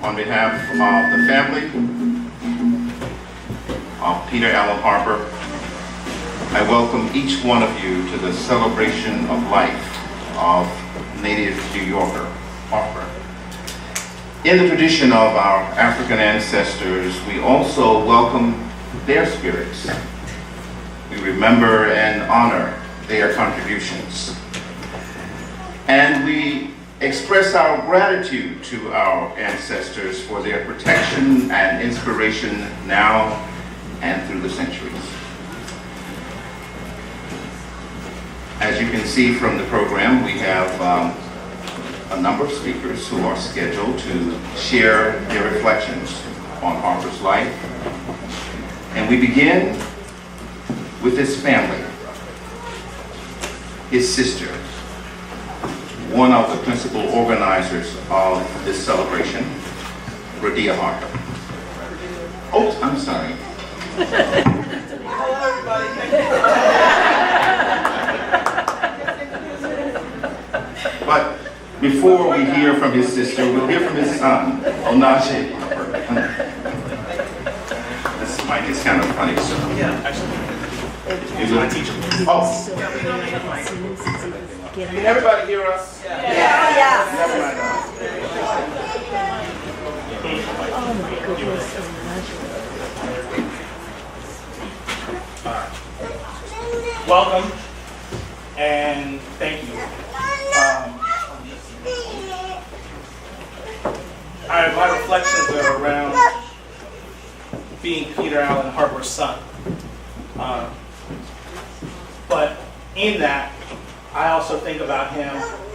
On behalf of the family of Peter Allen Harper, I welcome each one of you to the celebration of life of native New Yorker Harper. In the tradition of our African ancestors, we also welcome their spirits. We remember and honor their contributions. And we express our gratitude to our ancestors for their protection and inspiration now and through the centuries. As you can see from the program, we have a number of speakers who are scheduled to share their reflections on Harper's life. And we begin with his family, his sister, one of the principal organizers of this celebration, Radia Harper. Oh, I'm sorry. Hello, everybody. Thank you. But before we hear from his sister, we'll hear from his son, Onaje Harper. This mic is kind of funny, so. Yeah, actually. Is it? Oh. Can everybody hear us? Yeah. Never mind. Oh my goodness. Welcome and thank you. My reflections are around being Peter Allen Harper's son. But in that, I also think about him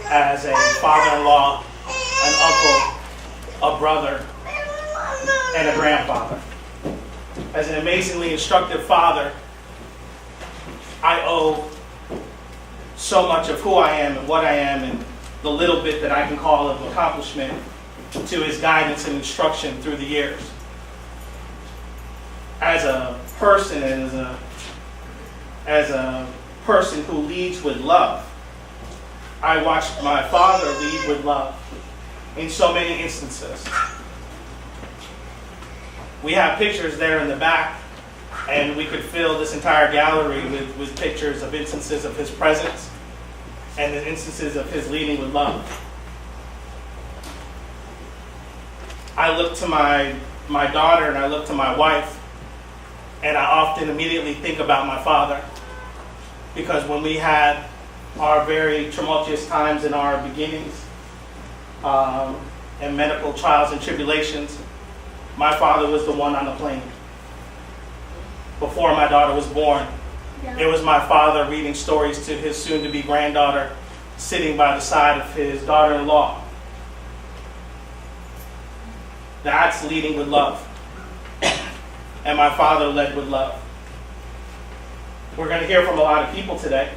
as a father-in-law, an uncle, a brother, and a grandfather. As an amazingly instructive father, I owe so much of who I am and what I am and the little bit that I can call of accomplishment to his guidance and instruction through the years. As a person and as a person who leads with love, I watched my father lead with love in so many instances. We have pictures there in the back, and we could fill this entire gallery with pictures of instances of his presence and the instances of his leading with love. I look to my daughter and I look to my wife, and I often immediately think about my father, because when we had our very tumultuous times in our beginnings and medical trials and tribulations, my father was the one on the plane. Before my daughter was born, it was my father reading stories to his soon-to-be granddaughter, sitting by the side of his daughter-in-law. That's leading with love. And my father led with love. We're going to hear from a lot of people today.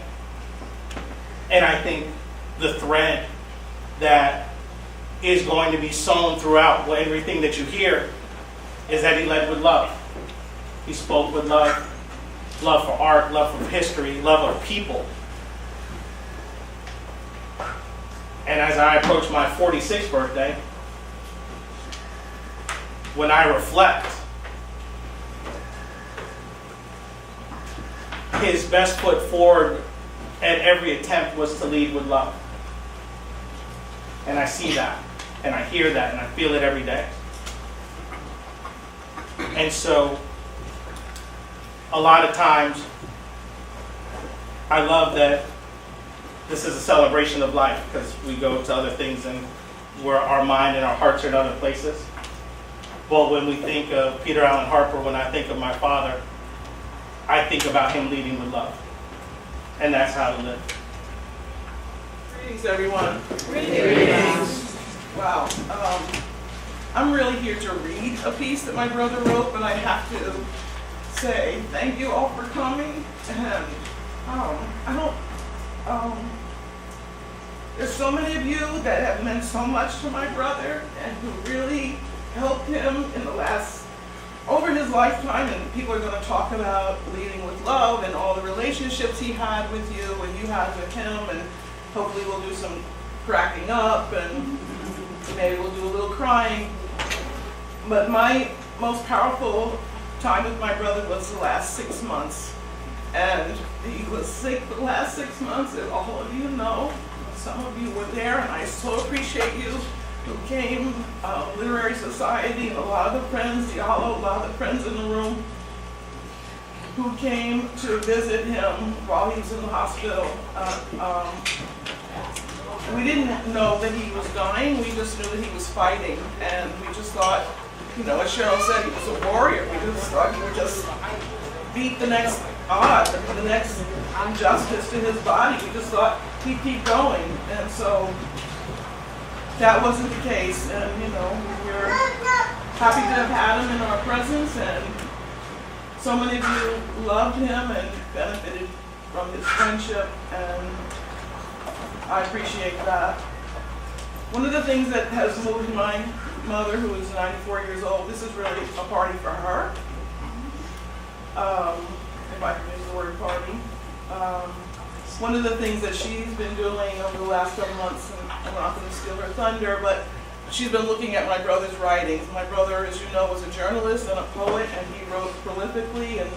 And I think the thread that is going to be sown throughout everything that you hear is that he led with love. He spoke with love, love for art, love for history, love of people. And as I approach my 46th birthday, when I reflect, his best foot forward at every attempt was to lead with love. And I see that, and I hear that, and I feel it every day. And so, a lot of times, I love that this is a celebration of life, because we go to other things and where our mind and our hearts are in other places. But when we think of Peter Allen Harper, when I think of my father, I think about him leading with love. And that's how to live. Greetings, everyone. Greetings. Wow. I'm really here to read a piece that my brother wrote, but I have to say thank you all for coming. And there's so many of you that have meant so much to my brother and who really helped him in the last, over his lifetime, and people are going to talk about leading with love and all the relationships he had with you and you had with him, and hopefully we'll do some cracking up and maybe we'll do a little crying. But my most powerful time with my brother was the last 6 months. And he was sick the last 6 months, as all of you know. Some of you were there, and I so appreciate you who came, Literary Society, and a lot of the friends, Diallo, a lot of the friends in the room, who came to visit him while he was in the hospital. We didn't know that he was dying, we just knew that he was fighting, and we just thought, you know, as Cheryl said, he was a warrior. We just thought he would just beat the next odd, the next injustice to his body. We just thought he'd keep going. And so that wasn't the case. And, you know, we're happy to have had him in our presence. And so many of you loved him and benefited from his friendship. And I appreciate that. One of the things that has moved my mother, who is 94 years old, this is really a party for her. If I can use the word party. One of the things that she's been doing over the last couple months, and I'm not going to steal her thunder, but she's been looking at my brother's writings. My brother, as you know, was a journalist and a poet, and he wrote prolifically and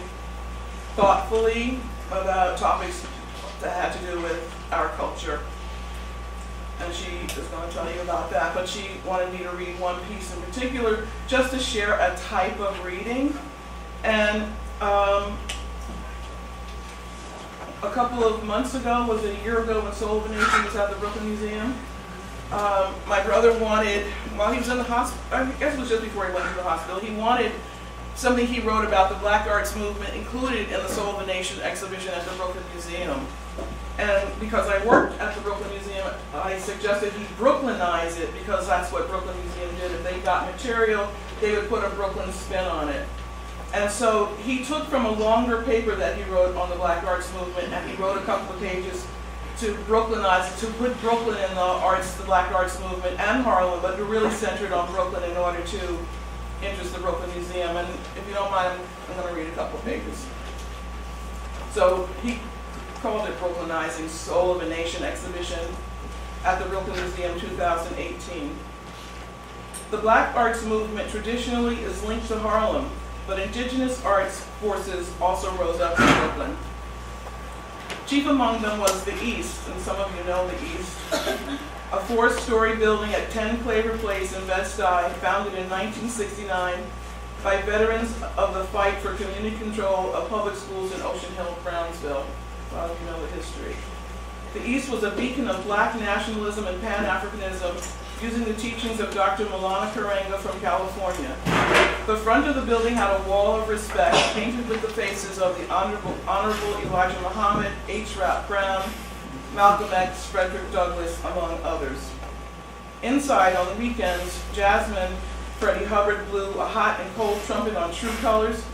thoughtfully about topics that had to do with our culture. And she is going to tell you about that, but she wanted me to read one piece in particular, just to share a type of reading. And a couple of months ago, was it a year ago, when Soul of a Nation was at the Brooklyn Museum, my brother wanted, while he was in the hospital, I guess it was just before he went to the hospital, he wanted something he wrote about the Black Arts Movement included in the Soul of a Nation exhibition at the Brooklyn Museum. And because I worked at the Brooklyn Museum, I suggested he Brooklynize it, because that's what Brooklyn Museum did. If they got material, they would put a Brooklyn spin on it. And so he took from a longer paper that he wrote on the Black Arts Movement, and he wrote a couple of pages to Brooklynize it, to put Brooklyn in the Black Arts Movement and Harlem, but to really center it on Brooklyn in order to interest the Brooklyn Museum. And if you don't mind, I'm going to read a couple of pages. So he called it Brooklynizing Soul of a Nation exhibition at the Brooklyn Museum 2018. The Black Arts Movement traditionally is linked to Harlem, but indigenous arts forces also rose up in Brooklyn. Chief among them was the East, and some of you know the East, a 4-story building at 10 Claver Place in Bed-Stuy, founded in 1969 by veterans of the fight for community control of public schools in Ocean Hill, Brownsville. A lot of you know the history. The East was a beacon of Black nationalism and Pan-Africanism, using the teachings of Dr. Malana Karenga from California. The front of the building had a wall of respect painted with the faces of the Honorable Elijah Muhammad, H. Rap Brown, Malcolm X, Frederick Douglass, among others. Inside, on the weekends, Jasmine Freddie Hubbard blew a hot and cold trumpet on True Colors,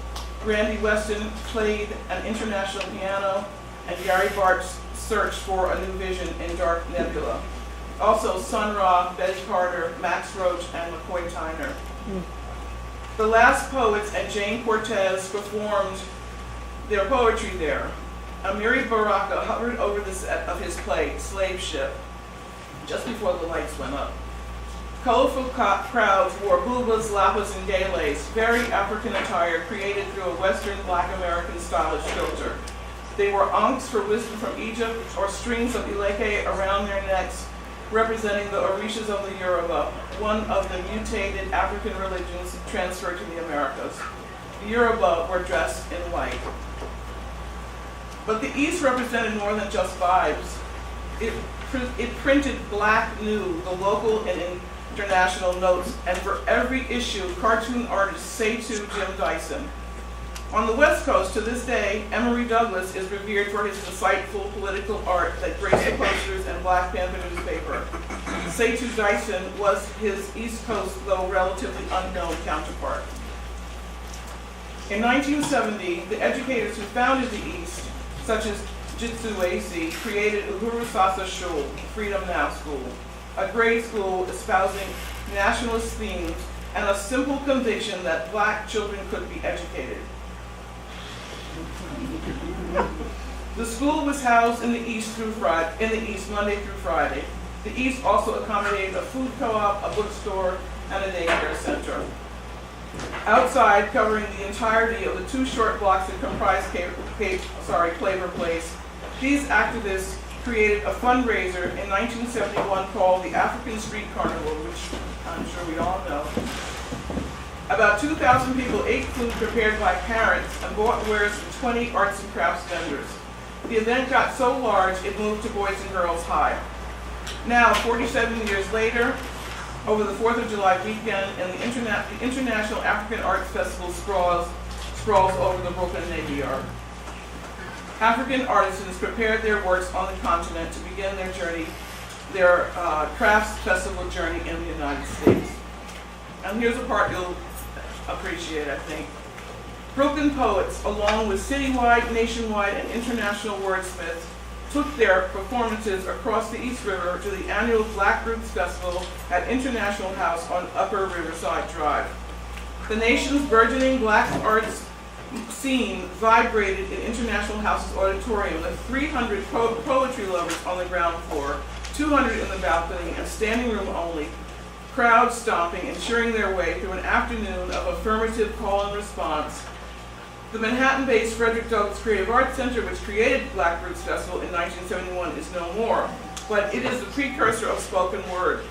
Randy Weston played an international piano, and Gary Bartz searched for a new vision in Dark Nebula. Also, Sun Ra, Betty Carter, Max Roach, and McCoy Tyner. The Last Poets and Jane Cortez performed their poetry there. Amiri Baraka hovered over the set of his play, Slave Ship, just before the lights went up. Colorful crowds wore boobas, lapas, and gaylace, very African attire created through a Western Black American stylish filter. They wore ankhs for wisdom from Egypt, or strings of ileke around their necks, representing the Orishas of the Yoruba, one of the mutated African religions transferred to the Americas. The Yoruba were dressed in white. But the East represented more than just vibes. It printed Black New, the local and international notes, and for every issue, cartoon artist Seitu Jim Dyson. On the West Coast, to this day, Emory Douglas is revered for his insightful political art that graced the posters and Black Panther newspaper. Seitu Dyson was his East Coast, though relatively unknown, counterpart. In 1970, the educators who founded the East, such as Jitsu AC, created Uhuru Sasa Shul, Freedom Now School, a grade school espousing nationalist themes and a simple conviction that Black children could be educated. The school was housed in the East Monday through Friday. The East also accommodated a food co-op, a bookstore, and a daycare center. Outside, covering the entirety of the 2 short blocks that comprise Claver Place, these activists created a fundraiser in 1971 called the African Street Carnival, which I'm sure we all know. About 2,000 people ate food prepared by parents and bought wares from 20 arts and crafts vendors. The event got so large it moved to Boys and Girls High. Now, 47 years later, over the 4th of July weekend, and the International African Arts Festival sprawls over the Brooklyn Navy Yard. African artisans prepared their works on the continent to begin their crafts festival journey in the United States. And here's a part you'll appreciate, I think. Brooklyn poets, along with citywide, nationwide, and international wordsmiths, took their performances across the East River to the annual Black Roots Festival at International House on Upper Riverside Drive. The nation's burgeoning black arts scene vibrated in International House's auditorium with 300 poetry lovers on the ground floor, 200 in the balcony, and standing room only, crowds stomping and cheering their way through an afternoon of affirmative call and response. The Manhattan-based Frederick Douglass Creative Arts Center, which created Black Roots Festival in 1971, is no more, but it is the precursor of spoken word,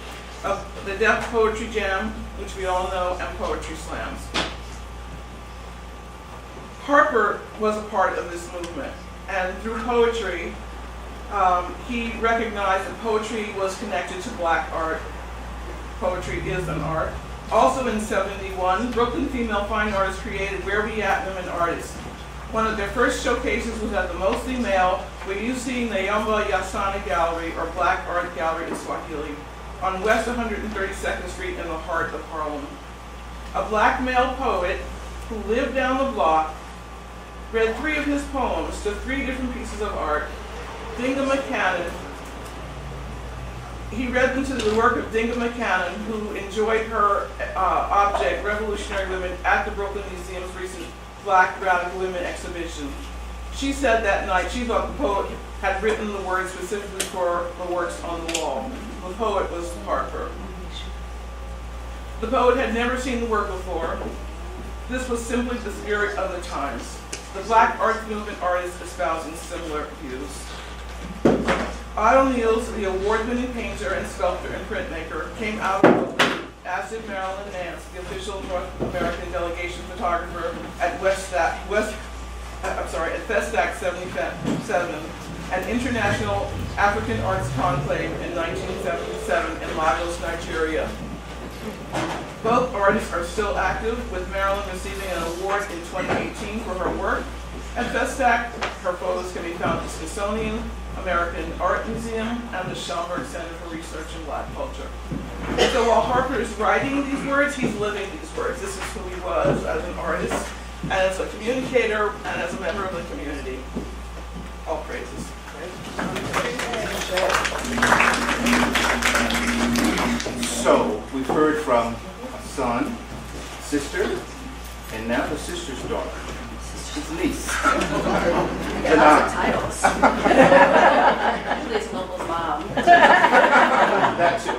of the Deaf Poetry Jam, which we all know, and poetry slams. Harper was a part of this movement, and through poetry, he recognized that poetry was connected to black art. Poetry is an art. Also in 71, Brooklyn female fine artists created Where We At Women Artists. One of their first showcases was at the mostly male Weyusi Nyumba Yasana Gallery, or Black Art Gallery in Swahili, on West 132nd Street in the heart of Harlem. A black male poet who lived down the block read 3 of his poems to 3 different pieces of art. Dinga McCannon, he read them to the work of Dinga McCannon, who enjoyed her object, Revolutionary Women, at the Brooklyn Museum's recent Black Radical Women exhibition. She said that night she thought the poet had written the words specifically for the works on the wall. The poet was Harper. The poet had never seen the work before. This was simply the spirit of the times. The Black Arts Movement artists espousing similar views. Otto Niels, the award-winning painter and sculptor and printmaker, came out of Brooklyn, as did Marilyn Nance, the official North American delegation photographer at Festac 77, an international African arts conclave in 1977 in Lagos, Nigeria. Both artists are still active, with Marilyn receiving an award in 2018 for her work. At Festac, her photos can be found at the Smithsonian American Art Museum and the Schomburg Center for Research in Black Culture. So while Harper is writing these words, he's living these words. This is who he was as an artist, and as a communicator, and as a member of the community. All praises. So, we've heard from a son, sister, and now the sister's daughter. His niece. Titles. Usually it's Noble's mom. That too.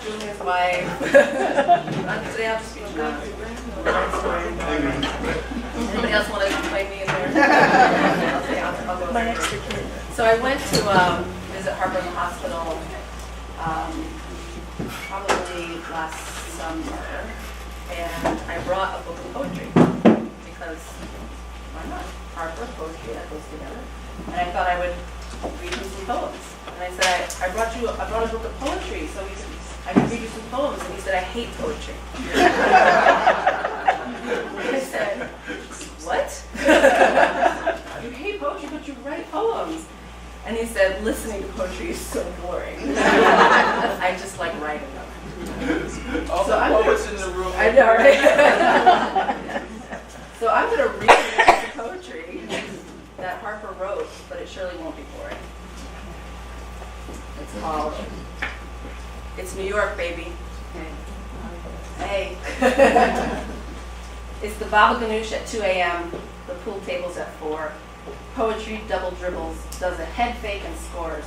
Julia's wife. Today I'll just be John. Anybody else want to invite me in there? I'll go there. So I went to visit Harper in the hospital probably last summer, and I brought a book of poetry because why not? Harper, poetry, that goes together. And I thought I would read him some poems. And I said, I brought a book of poetry so I could read you some poems. And he said, I hate poetry. I said, what? You hate poetry, but you write poems. And he said, listening to poetry is so boring. I just like writing them. All the poets in the room. I know, right? So I'm going to read the poetry that Harper wrote, but it surely won't be boring. It's called, it's New York, baby. Hey. It's the Baba Ganoush at 2 a.m., the pool tables at 4. Poetry double dribbles, does a head fake and scores.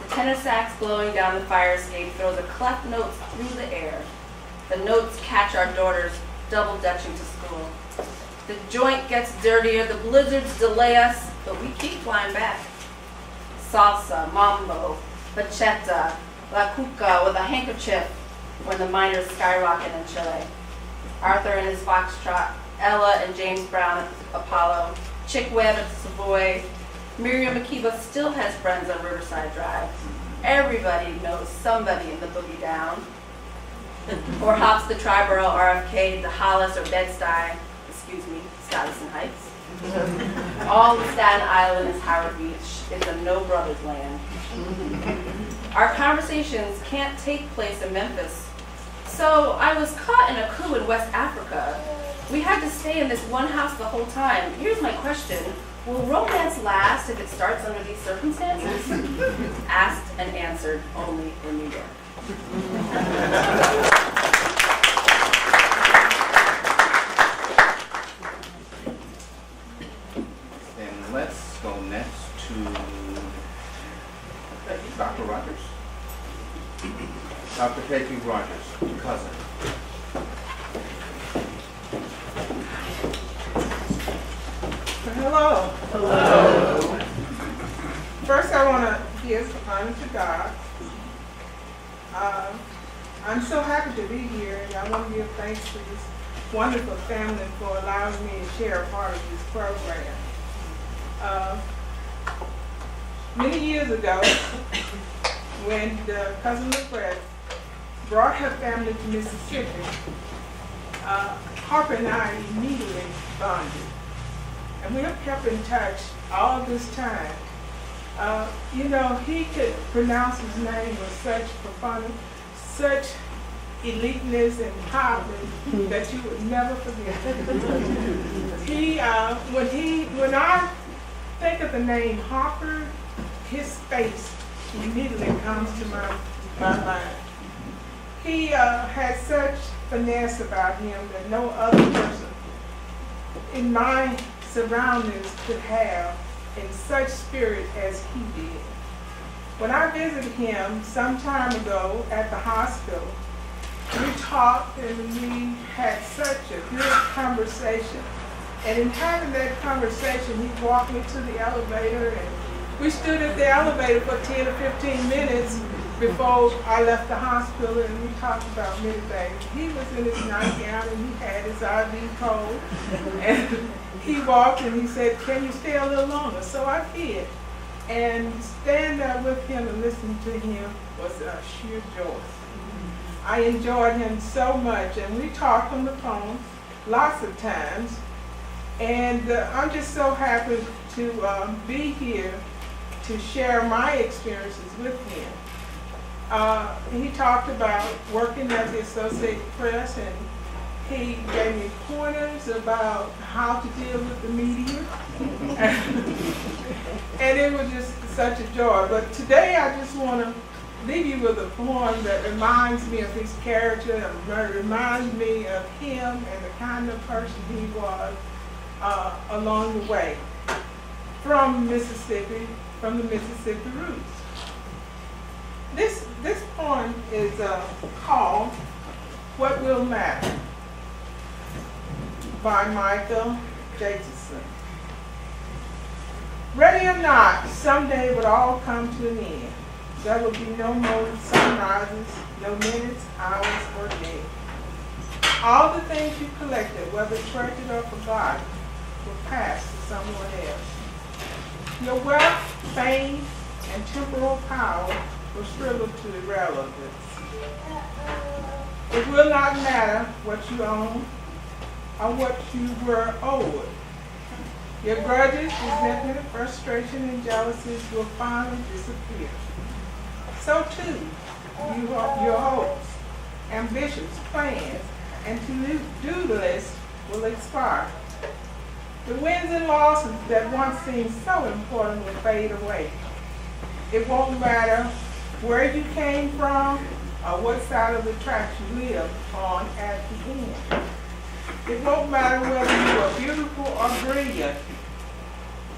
The tenor sax blowing down the fire escape throws a clef note through the air. The The notes catch our daughters double-dutching to school. The joint gets dirtier, the blizzards delay us, but we keep flying back. Salsa, mambo, bachata, la cuca with a handkerchief when the miners skyrocket in Chile. Arthur and his foxtrot, Ella and James Brown at Apollo, Chick Webb at Savoy. Miriam Makeba still has friends on Riverside Drive. Everybody knows somebody in the boogie down. Or hops the Triborough, RFK, the Hollis or Bed-Stuy, Stuyvesant Heights. All of Staten Island is Howard Beach. It's a no brothers land. Our conversations can't take place in Memphis. So I was caught in a coup in West Africa. We had to stay in this one house the whole time. Here's my question. Will romance last if it starts under these circumstances? Asked and answered only in New York. And let's go next to Dr. Rogers. Dr. Peggy Rogers, cousin. Hello. Hello. First, I want to give honor to God. I'm so happy to be here, and I want to give thanks to this wonderful family for allowing me to share a part of this program. Many years ago, when the cousin LaFred brought her family to Mississippi, Harper and I immediately bonded. And we have kept in touch all this time. He could pronounce his name with such profundity, such eliteness and powerfulness that you would never forget. When I think of the name Harper, his face immediately comes to my mind. He had such finesse about him that no other person in my surroundings could have in such spirit as he did. When I visited him some time ago at the hospital, we talked and we had such a good conversation. And in having that conversation, he walked me to the elevator, and we stood at the elevator for 10 or 15 minutes before I left the hospital, and we talked about many things. He was in his nightgown and he had his IV code. And he walked and he said, "Can you stay a little longer?" So I did. And stand there with him and listen to him was a sheer joy. I enjoyed him so much, and we talked on the phone lots of times. And I'm just so happy to be here to share my experiences with him. He talked about working at the Associated Press, and he gave me pointers about how to deal with the media. And it was just such a joy. But today I just want to leave you with a poem that reminds me of his character, and reminds me of him and the kind of person he was along the way. From Mississippi, from the Mississippi roots. This poem is called "What Will Matter" by Michael Jacobson. Ready or not, someday it would all come to an end. There will be no more sunrises, no minutes, hours, or days. All the things you collected, whether treasured or forgotten, will pass to someone else. Your wealth, fame, and temporal power will shrivel to irrelevance. It will not matter what you own or what you were owed. Your grudges, resentment, frustration, and jealousies will finally disappear. So too, your hopes, ambitions, plans, and to-do list will expire. The wins and losses that once seemed so important will fade away. It won't matter where you came from or what side of the tracks you live on at the end. It won't matter whether you are beautiful or brilliant.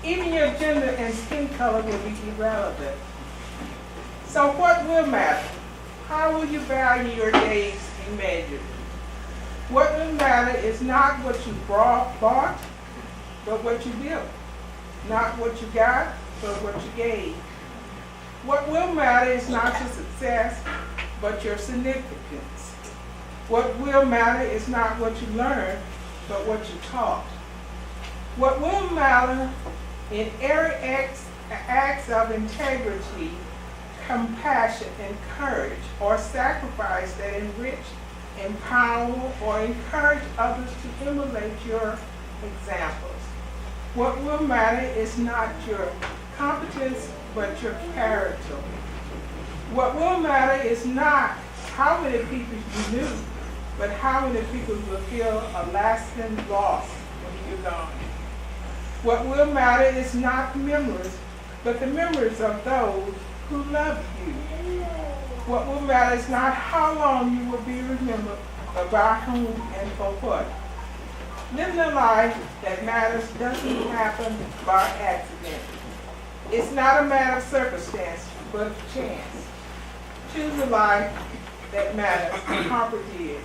Even your gender and skin color will be irrelevant. So what will matter? How will you value your days be measured? What will matter is not what you bought, but what you built. Not what you got, but what you gave. What will matter is not your success, but your significance. What will matter is not what you learned, but what you taught. What will matter in every acts of integrity, compassion, and courage, or sacrifice that enrich, empower, or encourage others to emulate your examples. What will matter is not your competence, but your character. What will matter is not how many people you knew, but how many people will feel a lasting loss when you're gone. What will matter is not memories, but the memories of those who love you. What will matter is not how long you will be remembered, but by whom and for what. Living a life that matters doesn't happen by accident. It's not a matter of circumstance, but of chance. Choose a life that matters, as Harper did.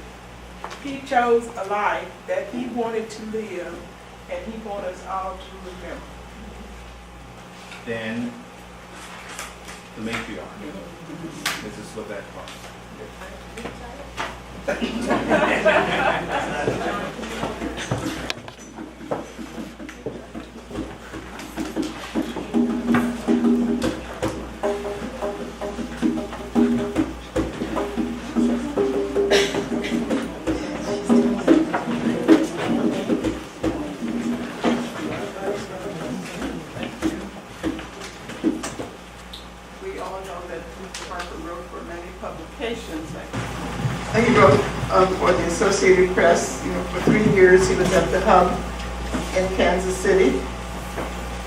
He chose a life that he wanted to live, and he wants us all to remember. Then, the matriarch, Mrs. Lavette Clark. We all know that Mr. Harper wrote for many publications. He wrote for the Associated Press. For 3 years he was at the Hub in Kansas City.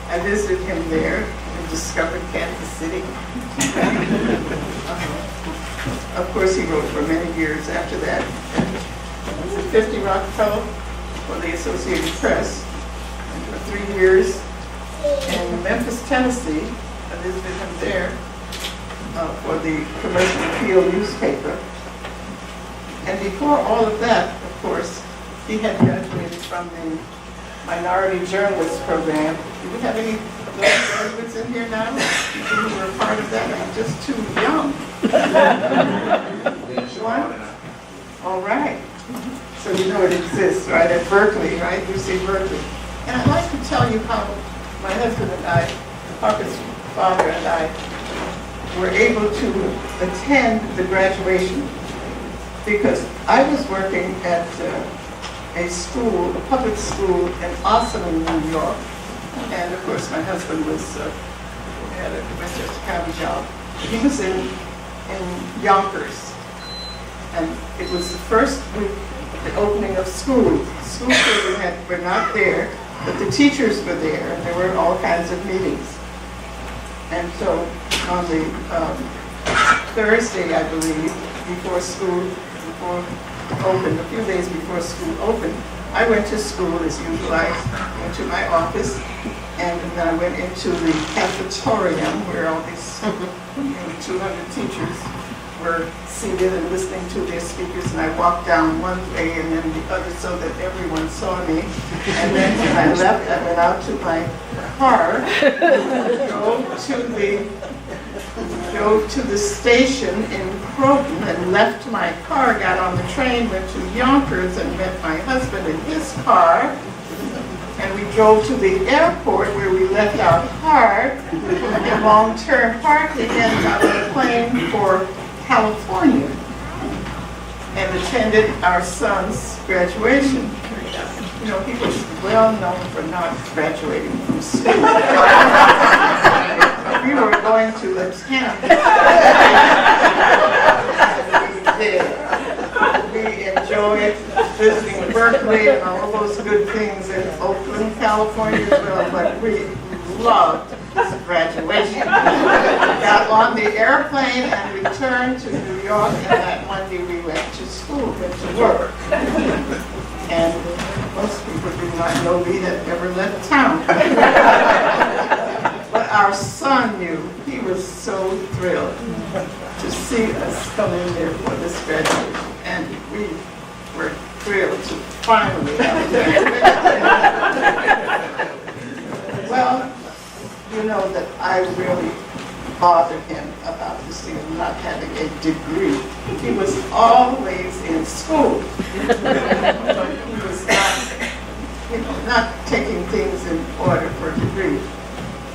I visited him there and discovered Kansas City. Of course, he wrote for many years after that. He was a 50 Rock Fellow for the Associated Press and for 3 years in Memphis, Tennessee. I visited him there for the Commercial Appeal newspaper. And before all of that, of course, he had graduated from the Minority Journalist Program. Do we have any of those graduates in here now who were a part of that? I'm just too young. One? All right. So you know it exists, right, at Berkeley, right? UC Berkeley. And I'd like to tell you how my husband and I, Harper's father and I, were able to attend the graduation, because I was working at a school, a public school in Austin, New York, and of course my husband was had a Westchester County job. He was in Yonkers, and it was the first week, the opening of school. School children were not there, but the teachers were there, and there were all kinds of meetings. And so on the Thursday, I believe, before school opened, a few days before school opened, I went to school as usual. I went to my office, and then I went into the cafetorium where all these 200 teachers were seated and listening to their speakers, and I walked down one way and then the other so that everyone saw me. And then when I left, I went out to my car, drove to the station in Croton and left my car, got on the train, went to Yonkers and met my husband in his car. And we drove to the airport where we left our car in long-term parking and got on a plane for California and attended our son's graduation. You know, he was well known for not graduating from school. We were going to attend. We did. We enjoyed visiting Berkeley and all those good things in Oakland, California as well, but we loved this graduation. Got on the airplane and returned to New York, and that Monday we went to school, went to work. And most people did not know we had ever left town. But our son knew. He was so thrilled to see us come in there for this graduation. And we were thrilled to finally have it. Well, you know that I really bothered him about this thing of not having a degree. He was always in school, but he was not taking things in order for a degree.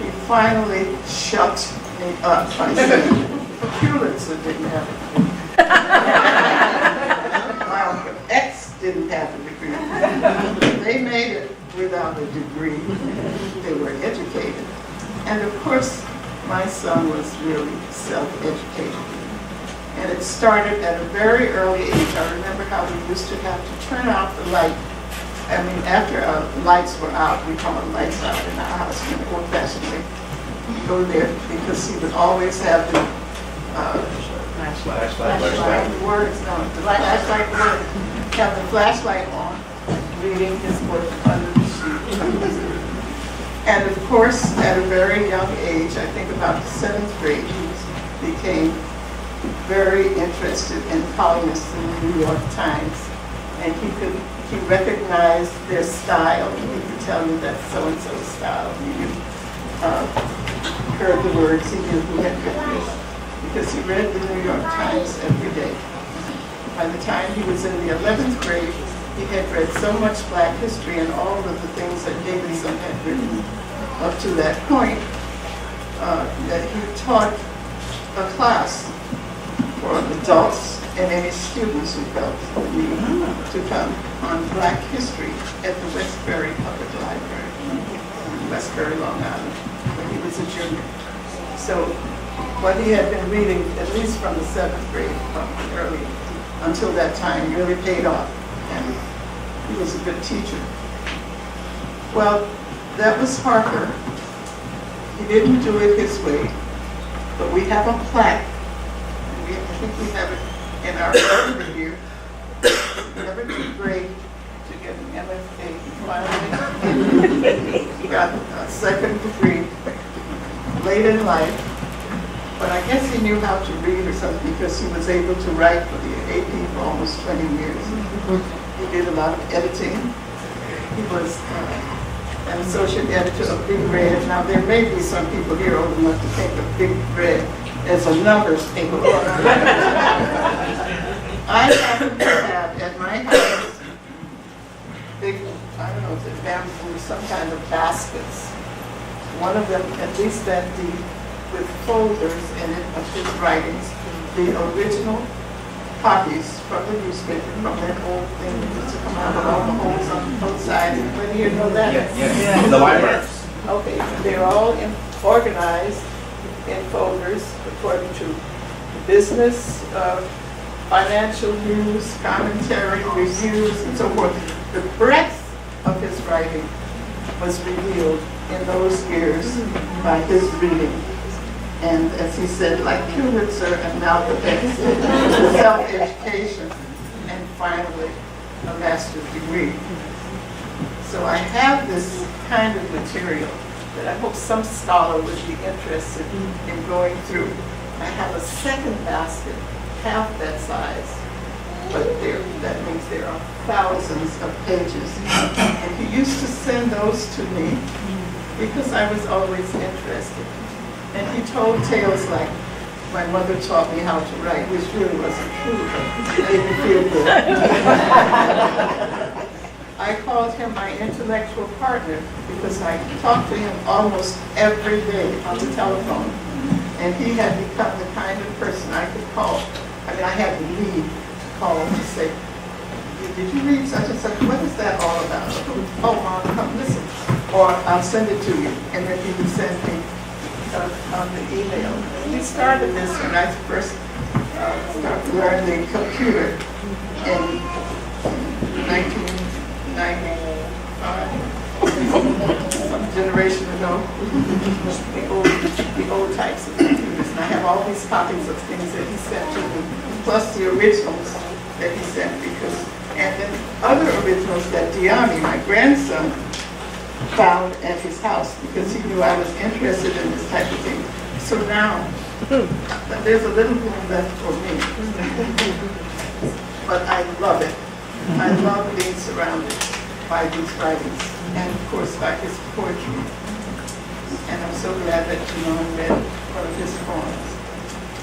He finally shut me up by saying, Pulitzer didn't have a degree. Malcolm X didn't have a degree. They made it without a degree. They were educated. And of course, my son was really self-educated. And it started at a very early age. I remember how we used to have to turn off the light. I mean, after our lights were out, we call it lights out in our house, in the old-fashioned way. Go there because he would always have the flashlight words. No, the flashlight words. Have the flashlight on, reading his book under the sheet. And of course, at a very young age, I think about the 7th grade, he became very interested in columnists in the New York Times. And he recognized their style. He could tell you that's so-and-so style. He heard the words, he knew who had written this, because he read the New York Times every day. By the time he was in the 11th grade, he had read so much Black history and all of the things that Davidson had written up to that point that he taught a class for adults and any students who felt the need to come on Black history at the Westbury Public Library, in Westbury, Long Island, when he was a junior. So what he had been reading, at least from the 7th grade, early until that time, really paid off. And he was a good teacher. Well, that was Harper. He didn't do it his way, but we have a plaque. I think we have it in our paper here. He never did great to get an MFA. Finally, he got a 2nd degree late in life. But I guess he knew how to read or something because he was able to write for the AP for almost 20 years. He did a lot of editing. He was an associate editor of Big Red. Now, there may be some people here old enough to think of Big Red as a numbers paper. I happen to have at my house big, I don't know if it's bamboo, some kind of baskets. One of them, at least that with folders in it of his writings, the original copies from the newspaper, from that old thing that used to come out with all the holes on both sides. Anybody here know that? Yes. In the library. Okay, they're all organized in folders according to business, financial news, commentary, reviews, and so forth. The breadth of his writing was revealed in those years by his reading. And as he said, like Pulitzer and Malcolm X, self-education, and finally a master's degree. So I have this kind of material that I hope some scholar would be interested in going through. I have a 2nd basket, half that size, but that means there are thousands of pages. And he used to send those to me because I was always interested. And he told tales like my mother taught me how to write, which really wasn't true, but it made me feel good. I called him my intellectual partner because I talked to him almost every day on the telephone. And he had become the kind of person I could call. I mean, I had to leave to call him to say, did you read such and such? What is that all about? Oh, Mom, come listen. Or I'll send it to you. And then he would send me on the email. We started this when I first started learning the computer in 1995, some generation ago. The old types of computers. And I have all these copies of things that he sent to me, plus the originals that he sent and then other originals that Diami, my grandson, found at his house because he knew I was interested in this type of thing. So now, there's a little room left for me. But I love it. I love being surrounded by these writings and of course by his poetry. And I'm so glad that John read one of his poems.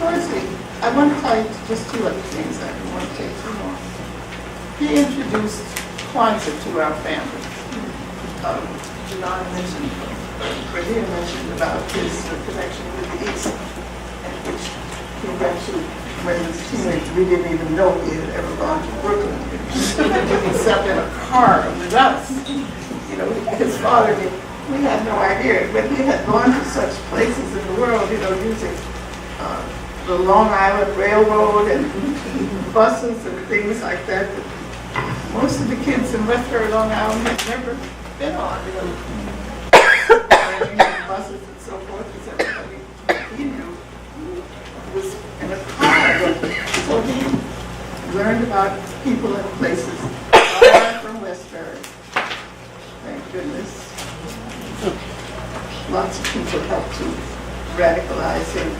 Firstly, I want to tell you just two other things. I don't want to take too long. He introduced Kwanzaa to our family. John mentioned, Radia mentioned about his connection with the East, and which he eventually, when he was a teenager, we didn't even know he had ever gone to Brooklyn. Except in a car with us. You know, his father did. We had no idea, but he had gone to such places in the world, you know, using the Long Island Railroad and buses and things like that. Most of the kids in Westbury, Long Island had never been on, you know, buses and so forth, because everybody he knew was in a car. So he learned about people and places far from Westbury. Thank goodness. Lots of people helped to radicalize him.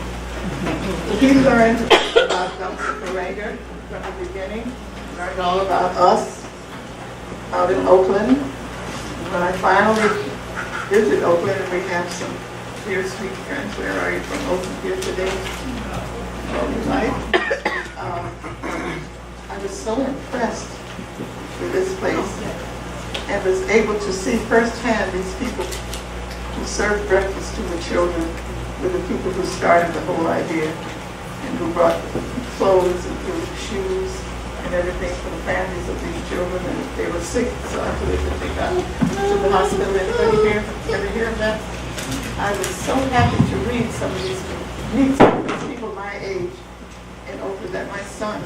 He learned about Dr. Karega from the beginning, learned all about us out in Oakland. When I finally visit Oakland, and we have some dear sweet friends. Where are you from Oakland here today? All tonight. I was so impressed with this place and was able to see firsthand these people who served breakfast to the children were the people who started the whole idea and who brought clothes and shoes and everything for the families of these children. And if they were sick, so after they got to the hospital. Anybody ever hear of that? I was so happy to read some of these, meet some of these people my age in Oakland that my son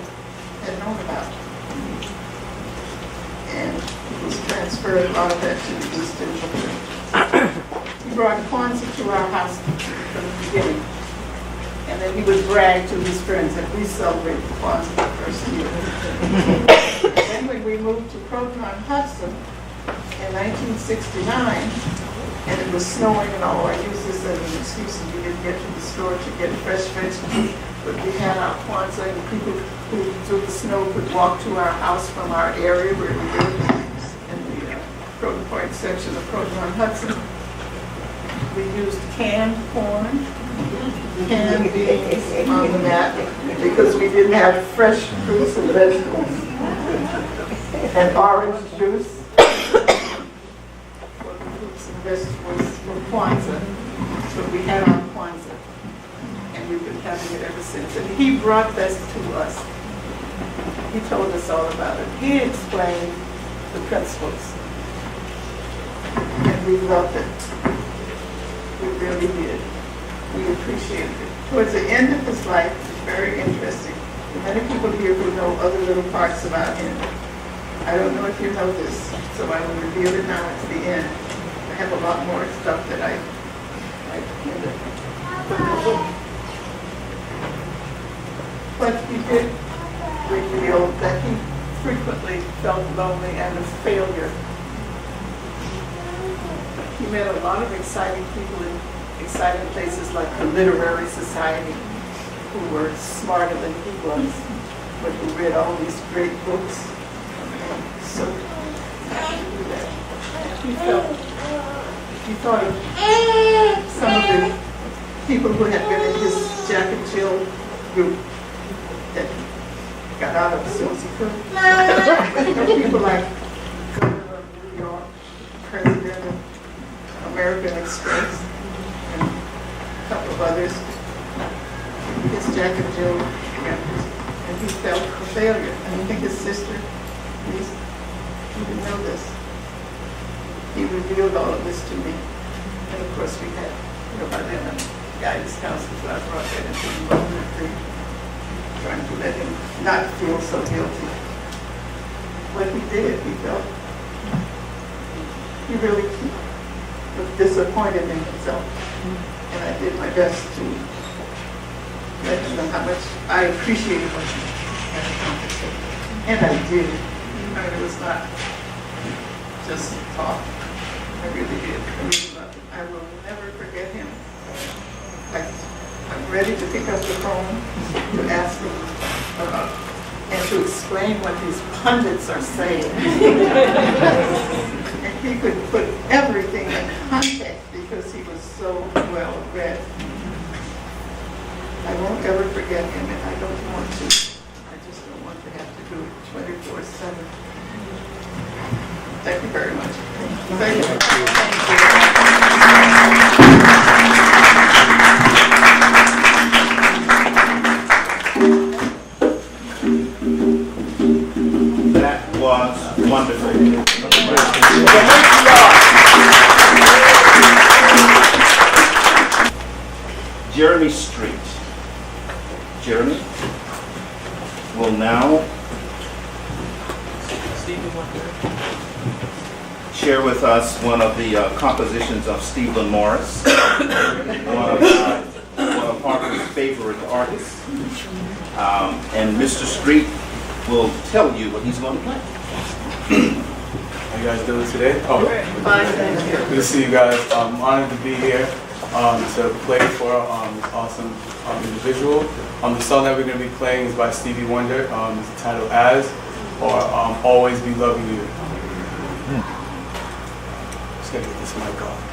had known about. And he was transferred a lot of that to the Eastern Oakland. He brought Kwanzaa to our house from the beginning. And then he would brag to his friends that we celebrated Kwanzaa the first year. And then when we moved to Croton Hudson in 1969, and it was snowing and all, I used this as an excuse and we didn't get to the store to get fresh vegetables, but we had our Kwanzaa and people who through the snow could walk to our house from our area where we lived in the Croton Point section of Croton Hudson. We used canned corn, canned beans on the mat because we didn't have fresh fruits and vegetables, and orange juice for the fruits and vegetables for Kwanzaa. But we had our Kwanzaa, and we've been having it ever since. And he brought this to us. He told us all about it. He explained the principles, and we loved it. We really did. We appreciated it. Towards the end of his life, it's very interesting. There are many people here who know other little parts about him. I don't know if you know this, so I will reveal it now at the end. I have a lot more stuff that I put in the book. But he did reveal that he frequently felt lonely and a failure. He met a lot of exciting people in exciting places like the Literary Society, who were smarter than he was, but who read all these great books. So happy to do that. He thought of some of the people who had been in his Jack and Jill group that got out of as soon as he could. People like Governor of New York, President of American Express, and a couple of others. His Jack and Jill members, and he felt a failure. And I think his sister, he didn't know this. He revealed all of this to me. And of course we had, by then, guidance counselors, so I brought that into the moment thing, trying to let him not feel so guilty. But he did, he felt, he really was disappointed in himself. And I did my best to let him know how much I appreciated what he had accomplished. And I did. I mean, it was not just talk. I really did. I really loved it. I will never forget him. I'm ready to pick up the phone to ask him about and to explain what these pundits are saying. And he could put everything in context because he was so well read. I won't ever forget him, and I don't want to. I just don't want to have to do it 24/7. Thank you very much. Thank you. That was wonderful. Jeremy Street. Jeremy will now share with us one of the compositions of Stephen Morris, one of Harper's favorite artists. And Mr. Street will tell you what he's going to play. How you guys doing today? Oh, Fine, thank you. good to see you guys. I'm honored to be here to play for this awesome individual. The song that we're going to be playing is by Stevie Wonder. It's titled As, or Always Be Loving You. Just going to get this mic off.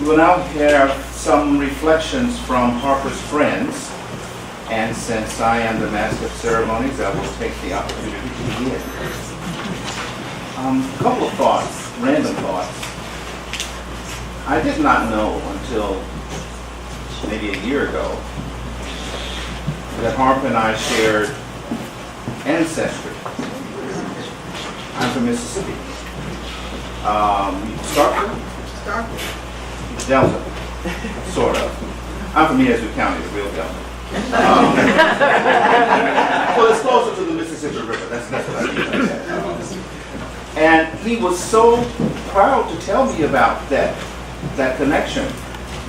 We will now hear some reflections from Harper's friends, and since I am the master of ceremonies, I will take the opportunity to begin. A couple of thoughts, random thoughts. I did not know until maybe a year ago, that Harper and I shared ancestry. I'm from Mississippi. Starkville? Delta, sort of. I'm from Yazoo County, the real Delta. Well, it's closer to the Mississippi River. That's what I mean. And he was so proud to tell me about that connection.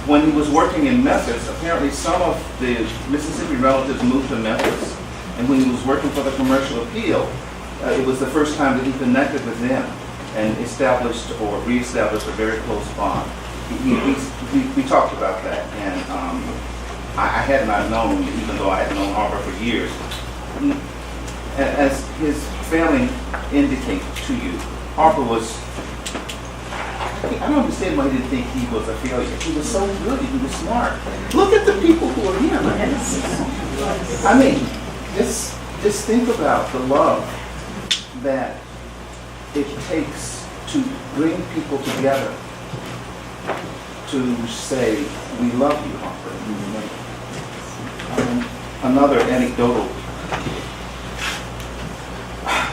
When he was working in Memphis, apparently some of the Mississippi relatives moved to Memphis, and when he was working for the Commercial Appeal, it was the first time that he connected with them and established or reestablished a very close bond. We talked about that, and I had not known, even though I had known Harper for years. As his family indicates to you, Harper was, I don't understand why he didn't think he was a failure. He was so good, he was smart. Look at the people who are here. I mean, just think about the love that it takes to bring people together to say, we love you, Harper. Another anecdotal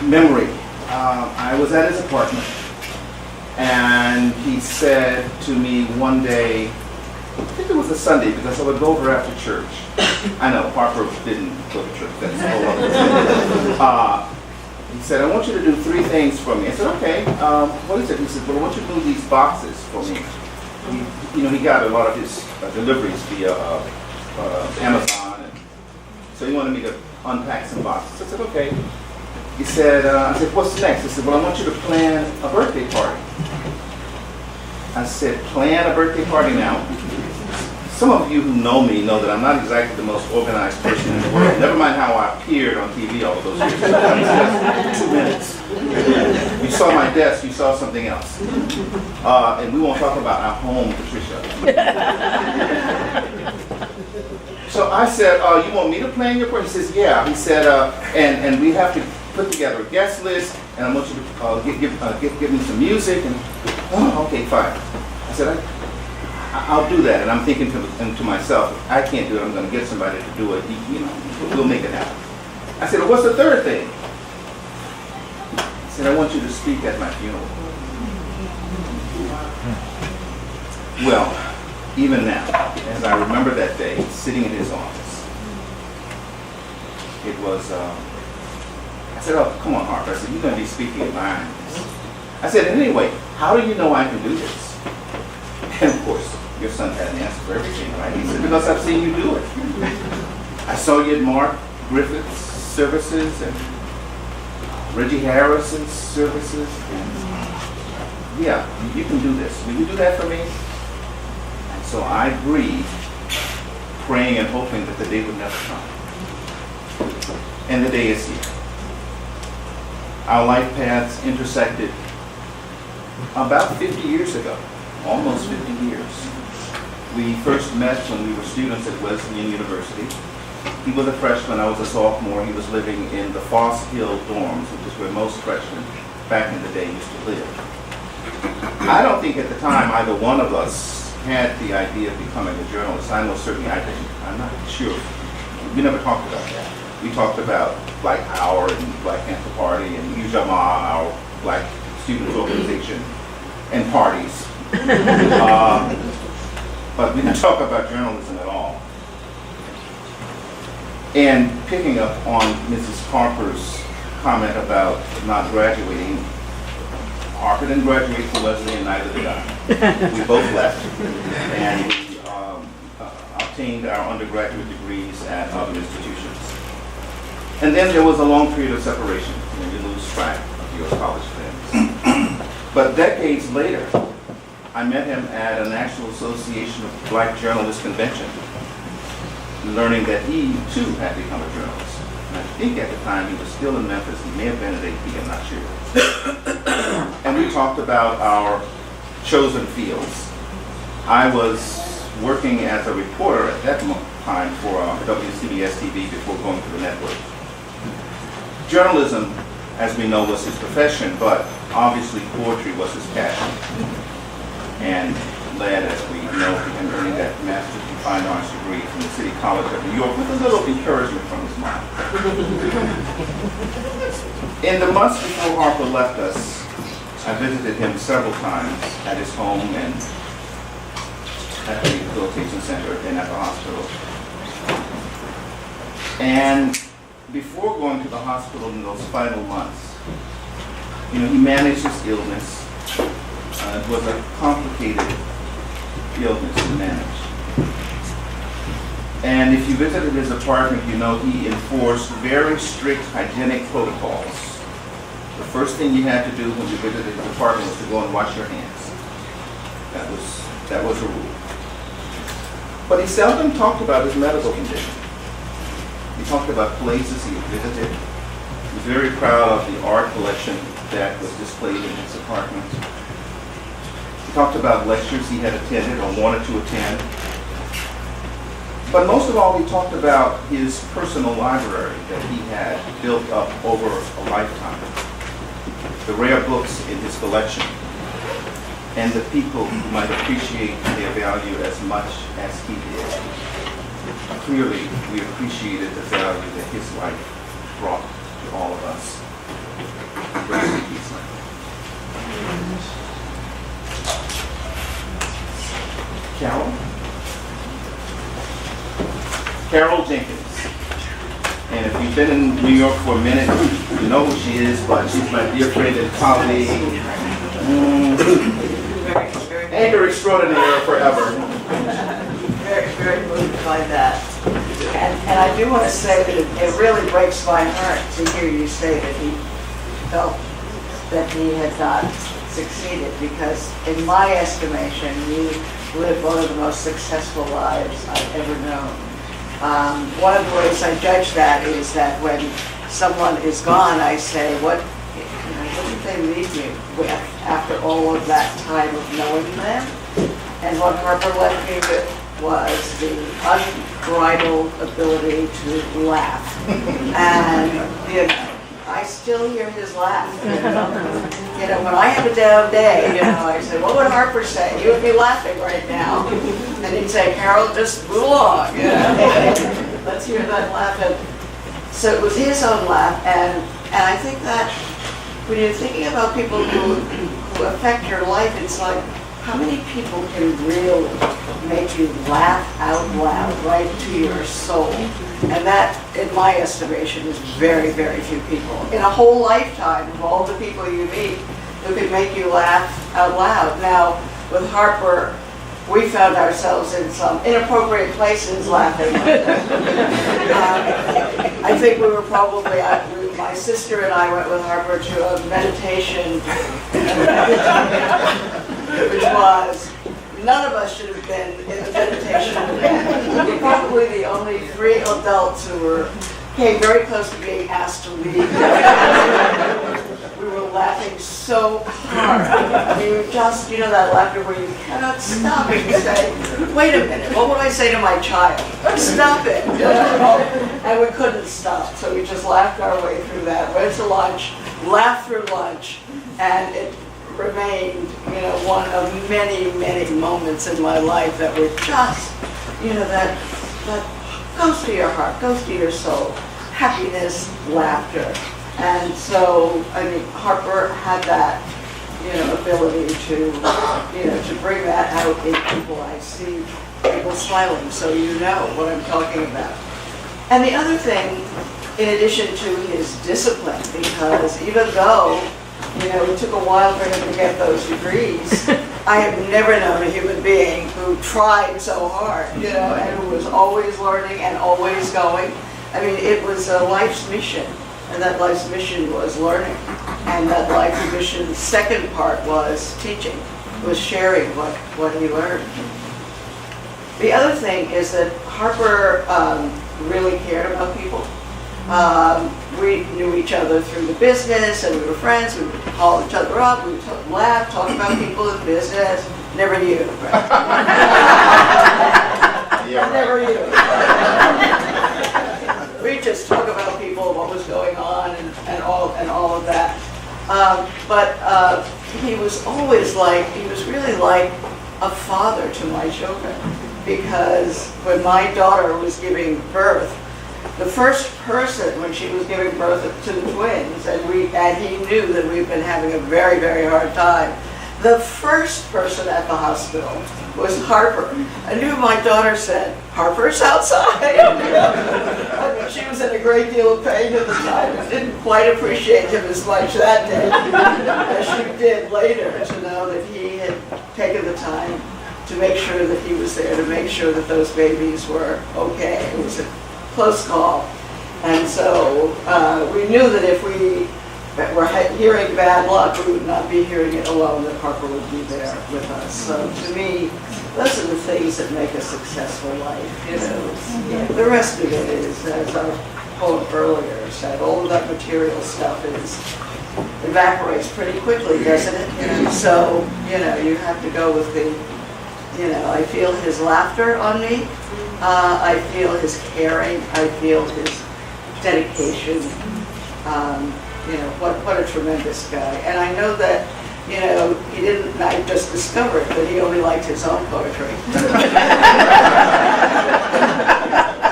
memory. I was at his apartment, and he said to me one day, I think it was a Sunday, because I would go over after church. I know, Harper didn't go to church. That's a whole other thing. He said, I want you to do 3 things for me. I said, okay, what is it? He said, well, I want you to move these boxes for me. He got a lot of his deliveries via Amazon, and so he wanted me to unpack some boxes. I said, okay. He said, I said, what's next? He said, well, I want you to plan a birthday party. I said, plan a birthday party now? Some of you who know me know that I'm not exactly the most organized person in the world. Never mind how I appeared on TV all of those years. Just 2 minutes. You saw my desk, you saw something else. And we won't talk about our home, Patricia. So I said, you want me to plan your party? He says, yeah. He said, and we have to put together a guest list, and I want you to give me some music. And okay, fine. I said, I'll do that. And I'm thinking to myself, I can't do it. I'm going to get somebody to do it. We'll make it happen. I said, well, what's the third thing? He said, I want you to speak at my funeral. Well, even now, as I remember that day, sitting in his office, it was, I said, oh, come on, Harper. I said, you're going to be speaking at mine. I said, anyway, how do you know I can do this? And of course, your son had an answer for everything, right? He said, because I've seen you do it. I saw you at Mark Griffith's services and Reggie Harris's services. And yeah, you can do this. Will you do that for me? And so I agreed, praying and hoping that the day would never come. And the day is here. Our life paths intersected about 50 years ago, almost 50 years. We first met when we were students at Wesleyan University. He was a freshman, I was a sophomore. He was living in the Foss Hill dorms, which is where most freshmen back in the day used to live. I don't think at the time either one of us had the idea of becoming a journalist. I know certainly I didn't. I'm not sure. We never talked about that. We talked about Black Hour and Black Panther Party and UJAMA, our Black Students Organization, and parties. But we didn't talk about journalism at all. And picking up on Mrs. Harper's comment about not graduating, Harper didn't graduate from Wesleyan, neither did I. We both left, and we obtained our undergraduate degrees at other institutions. And then there was a long period of separation, and you lose track of your college friends. But decades later, I met him at a National Association of Black Journalists convention, learning that he too had become a journalist. And I think at the time he was still in Memphis. He may have been at AP, I'm not sure. And we talked about our chosen fields. I was working as a reporter at that time for WCBS TV before going to the network. Journalism, as we know, was his profession, but obviously poetry was his passion. And led, as we know, to him earning that Master's in Fine Arts degree from the City College of New York with a little encouragement from his mom. In the months before Harper left us, I visited him several times at his home and at the rehabilitation center and at the hospital. And before going to the hospital in those final months, he managed his illness. It was a complicated illness to manage. And if you visited his apartment, he enforced very strict hygienic protocols. The first thing you had to do when you visited his apartment was to go and wash your hands. That was a rule. But he seldom talked about his medical condition. He talked about places he had visited. He was very proud of the art collection that was displayed in his apartment. He talked about lectures he had attended or wanted to attend. But most of all, he talked about his personal library that he had built up over a lifetime. The rare books in his collection, and the people who might appreciate their value as much as he did. Clearly, we appreciated the value that his life brought to all of us. Rest in peace. Carol Jenkins. And if you've been in New York for a minute, you know who she is, but she's my dear friend and colleague. Anchor extraordinaire forever. Very, very moved by that. And I do want to say that it really breaks my heart to hear you say that he felt that he had not succeeded, because in my estimation, you lived one of the most successful lives I've ever known. One of the ways I judge that is that when someone is gone, I say, what did they leave me with after all of that time of knowing them? And what Harper left me with was the unbridled ability to laugh. And, I still hear his laugh. When I have a down day, I say, what would Harper say? He would be laughing right now. And he'd say, Carol, just move along. Let's hear that laugh. And so it was his own laugh. And I think that when you're thinking about people who affect your life, it's like, how many people can really make you laugh out loud, right to your soul? And that, in my estimation, is very, very few people. In a whole lifetime of all the people you meet who can make you laugh out loud. Now, with Harper, we found ourselves in some inappropriate places laughing. I think we were probably, my sister and I went with Harper to a meditation, which was, none of us should have been in the meditation. We were probably the only 3 adults who came very close to being asked to leave. We were laughing so hard. We were just, that laughter where you cannot stop and you say, wait a minute, what would I say to my child? Stop it. And we couldn't stop, so we just laughed our way through that, went to lunch, laughed through lunch, and it remained, one of many, many moments in my life that were just, that goes to your heart, goes to your soul. Happiness, laughter. And so, Harper had that, ability to, to bring that out in people. I see people smiling, so you know what I'm talking about. And the other thing, in addition to his discipline, because even though it took a while for him to get those degrees, I have never known a human being who tried so hard, and who was always learning and always going. It was a life's mission, and that life's mission was learning. And that life's mission's second part was teaching, was sharing what he learned. The other thing is that Harper really cared about people. We knew each other through the business, and we were friends. We would call each other up, we would laugh, talk about people in business. Never you, right? Never you. We just talk about people, what was going on, and all of that. But he was always he was really like a father to my children, because when my daughter was giving birth, the first person, when she was giving birth to the twins, and he knew that we've been having a very, very hard time, the first person at the hospital was Harper. I knew my daughter said, "Harper's outside." I mean, she was in a great deal of pain at the time and didn't quite appreciate him as much that day as she did later, to know that he had taken the time to make sure that he was there, to make sure that those babies were okay. It was a close call. And so we knew that if we were hearing bad luck, we would not be hearing it alone, that Harper would be there with us. So to me, those are the things that make a successful life. You know, the rest of it is, as our poem earlier said, all of that material stuff evaporates pretty quickly, doesn't it? So, you have to go with the, I feel his laughter on me. I feel his caring. I feel his dedication. What a tremendous guy. And I know that, he didn't, I just discovered that he only liked his own poetry.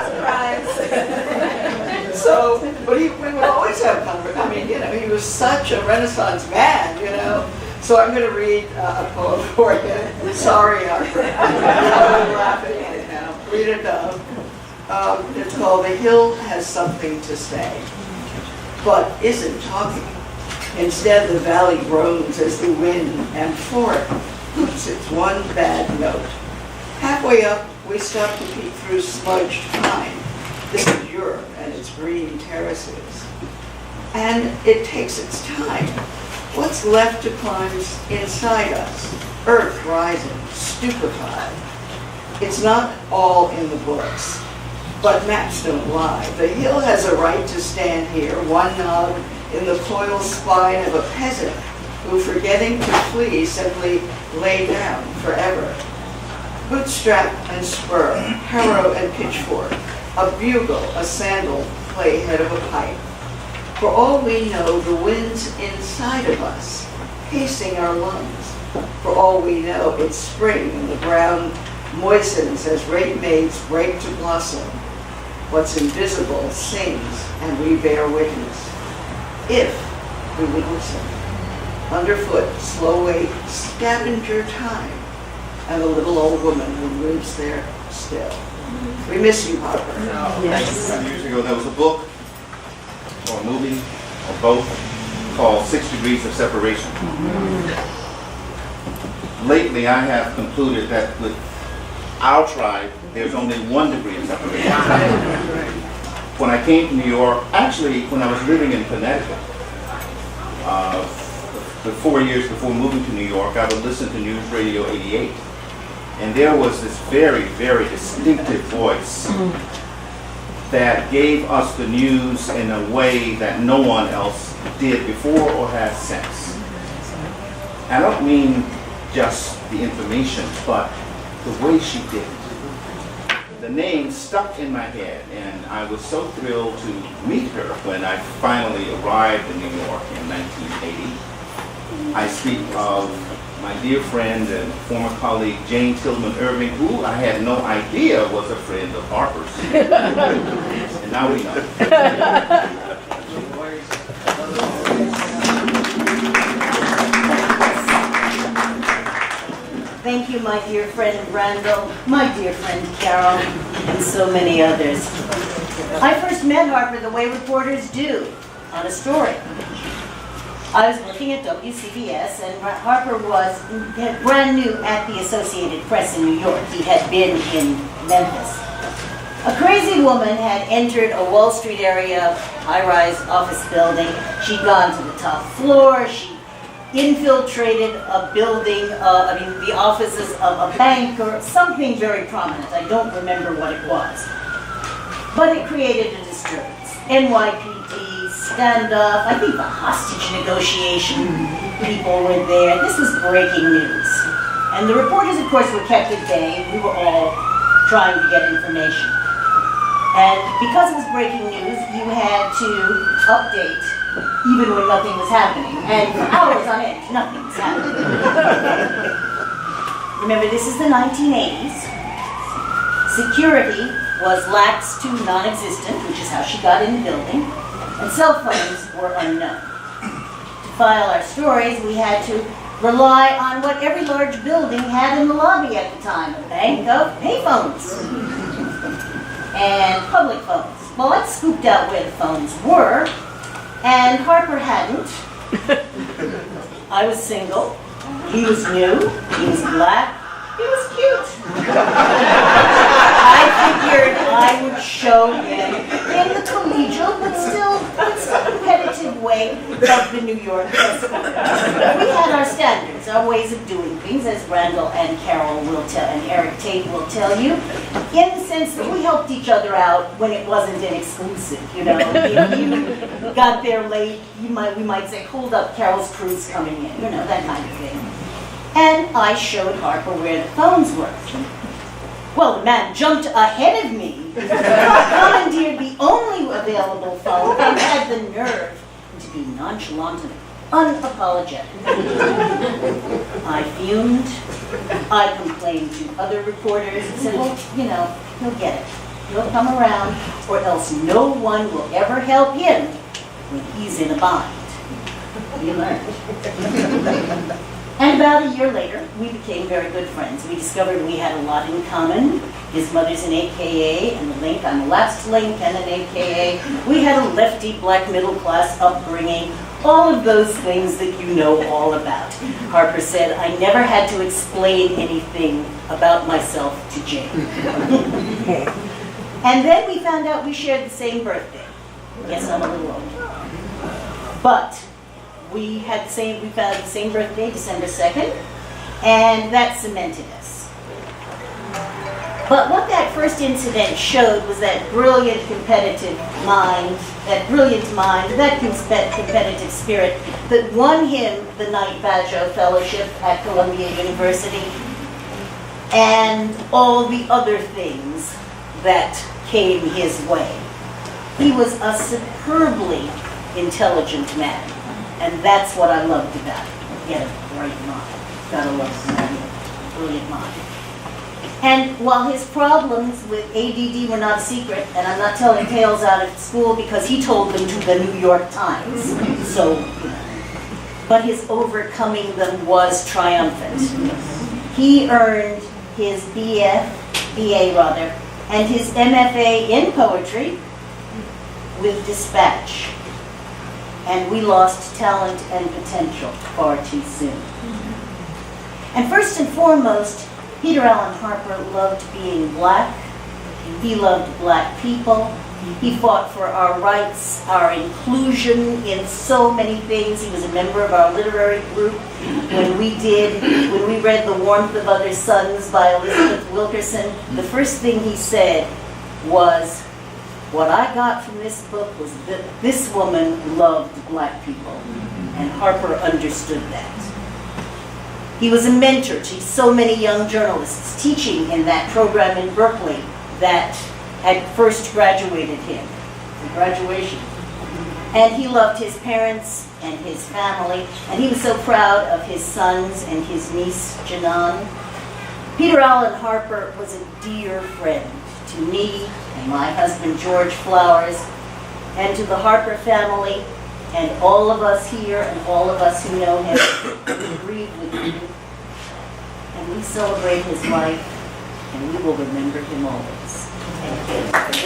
Surprise. So, but we would always have conversation. I mean, he was such a Renaissance man, So I'm going to read a poem for you. Sorry, Harper. I'm laughing at it now. Read it down. It's called "The Hill Has Something to Say, but Isn't Talking. Instead, the valley groans as the wind, and for it hoots its one bad note. Halfway up, we stop to peek through smudged pine. This is Europe and its green terraces. And it takes its time. What's left to climb inside us? Earth rising, stupefied. It's not all in the books, but maps don't lie. The hill has a right to stand here, one knob in the coiled spine of a peasant who, forgetting to flee, simply lay down forever. Bootstrap and spur, harrow and pitchfork, a bugle, a sandal, play head of a pipe. For all we know, the wind's inside of us, pacing our lungs. For all we know, it's spring and the ground moistens as rape maids break to blossom. What's invisible sings and we bear witness. If we would listen. Underfoot, slow wait, scavenger time, and the little old woman who lives there still. We miss you, Harper. Yes. 5 years ago, there was a book or a movie or both called 6 Degrees of Separation. Lately, I have concluded that with our tribe, there's only 1 degree of separation. When I came to New York, actually, when I was living in Connecticut, the 4 years before moving to New York, I would listen to News Radio 88. And there was this very, very distinctive voice that gave us the news in a way that no one else did before or has since. I don't mean just the information, but the way she did it. The name stuck in my head, and I was so thrilled to meet her when I finally arrived in New York in 1980. I speak of my dear friend and former colleague Jane Tillman Irving, who I had no idea was a friend of Harper's. And now we know. Thank you, my dear friend Randall, my dear friend Carol, and so many others. I first met Harper the way reporters do, on a story. I was working at WCBS, and Harper was brand new at the Associated Press in New York. He had been in Memphis. A crazy woman had entered a Wall Street area high-rise office building. She'd gone to the top floor. She infiltrated a building, the offices of a bank or something very prominent. I don't remember what it was. But it created a disturbance. NYPD, standoff, I think the hostage negotiation people were there. This was breaking news. And the reporters, of course, were kept at bay. We were all trying to get information. And because it was breaking news, you had to update even when nothing was happening. And for hours on end, nothing was happening. Remember, this is the 1980s. Security was lax to non-existent, which is how she got in the building, and cell phones were unknown. To file our stories, we had to rely on what every large building had in the lobby at the time, a bank of payphones and public phones. Well, I scooped out where the phones were, and Harper hadn't. I was single, he was new, he was black, he was cute. I figured I would show him in the collegial, but still competitive way of the New York escort. We had our standards, our ways of doing things, as Randall and Carol will tell, and Eric Tate will tell you, in the sense that we helped each other out when it wasn't an exclusive, you know. If you got there late, we might say, hold up, Carol's crew's coming in, you know, that kind of thing. And I showed Harper where the phones were. Well, the man jumped ahead of me, commandeered the only available phone, and had the nerve to be nonchalant and unapologetic. I fumed. I complained to other reporters and said, well, you know, he'll get it. He'll come around, or else no one will ever help him when he's in a bind. You learned. And about a year later, we became very good friends. We discovered we had a lot in common. His mother's an AKA and a Link. I'm a lapsed Link and an AKA. We had a lefty black middle class upbringing. All of those things that you know all about. Harper said, I never had to explain anything about myself to Jane. And then we found out we shared the same birthday. Yes, I'm a little old. But we found the same birthday, December 2nd, and that cemented us. But what that first incident showed was that brilliant competitive mind, that competitive spirit that won him the Knight Badgeo Fellowship at Columbia University, and all the other things that came his way. He was a superbly intelligent man. And that's what I loved about him. He had a bright mind. Gotta love somebody with a brilliant mind. And while his problems with ADD were not a secret, and I'm not telling tales out of school because he told them to the New York Times, so, you know. But his overcoming them was triumphant. He earned his BA, and his MFA in poetry with dispatch. And we lost talent and potential far too soon. And first and foremost, Peter Allen Harper loved being black. He loved black people. He fought for our rights, our inclusion in so many things. He was a member of our literary group. When we read The Warmth of Other Suns by Elizabeth Wilkerson, the first thing he said was, what I got from this book was that this woman loved black people, and Harper understood that. He was a mentor to so many young journalists, teaching in that program in Berkeley that had first graduated him, the graduation. And he loved his parents and his family, and he was so proud of his sons and his niece, Janan. Peter Allen Harper was a dear friend to me and my husband George Flowers, and to the Harper family, and all of us here and all of us who know him. We grieve with him, and we celebrate his life, and we will remember him always. Thank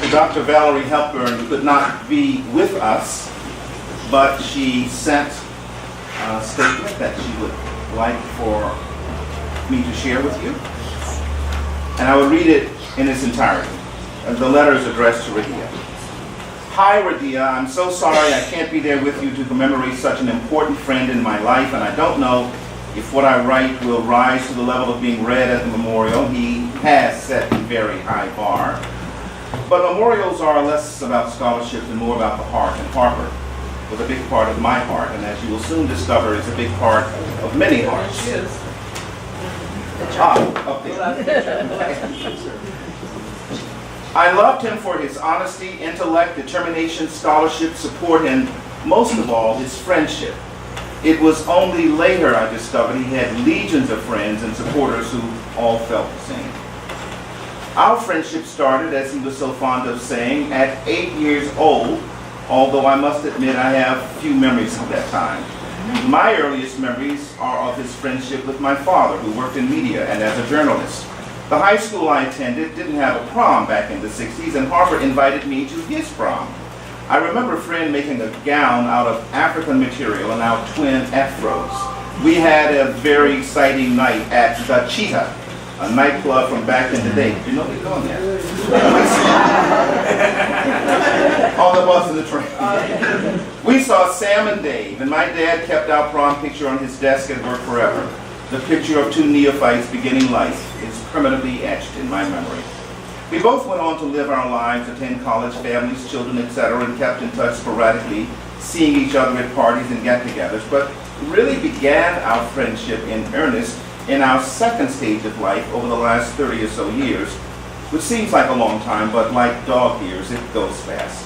you. Dr. Valerie Hepburn could not be with us, but she sent a statement that she would like for me to share with you. And I will read it in its entirety. The letter is addressed to Radia. Hi, Radia. I'm so sorry I can't be there with you to commemorate such an important friend in my life, and I don't know if what I write will rise to the level of being read at the memorial. He has set a very high bar. But memorials are less about scholarship and more about the heart, and Harper was a big part of my heart, and as you will soon discover, is a big part of many hearts. Up there. I loved him for his honesty, intellect, determination, scholarship, support, and most of all, his friendship. It was only later I discovered he had legions of friends and supporters who all felt the same. Our friendship started, as he was so fond of saying, at 8 years old, although I must admit I have few memories of that time. My earliest memories are of his friendship with my father, who worked in media and as a journalist. The high school I attended didn't have a prom back in the 60s, and Harper invited me to his prom. I remember a friend making a gown out of African material and our twin afros. We had a very exciting night at the Cheetah, a nightclub from back in the day. You know what we're doing there? On the bus and the train. We saw Sam and Dave, and my dad kept our prom picture on his desk at work forever. The picture of two neophytes beginning life is permanently etched in my memory. We both went on to live our lives, attend college, families, children, etc., and kept in touch sporadically, seeing each other at parties and get-togethers, but really began our friendship in earnest in our second stage of life over the last 30 or so years, which seems like a long time, but like dog years, it goes fast.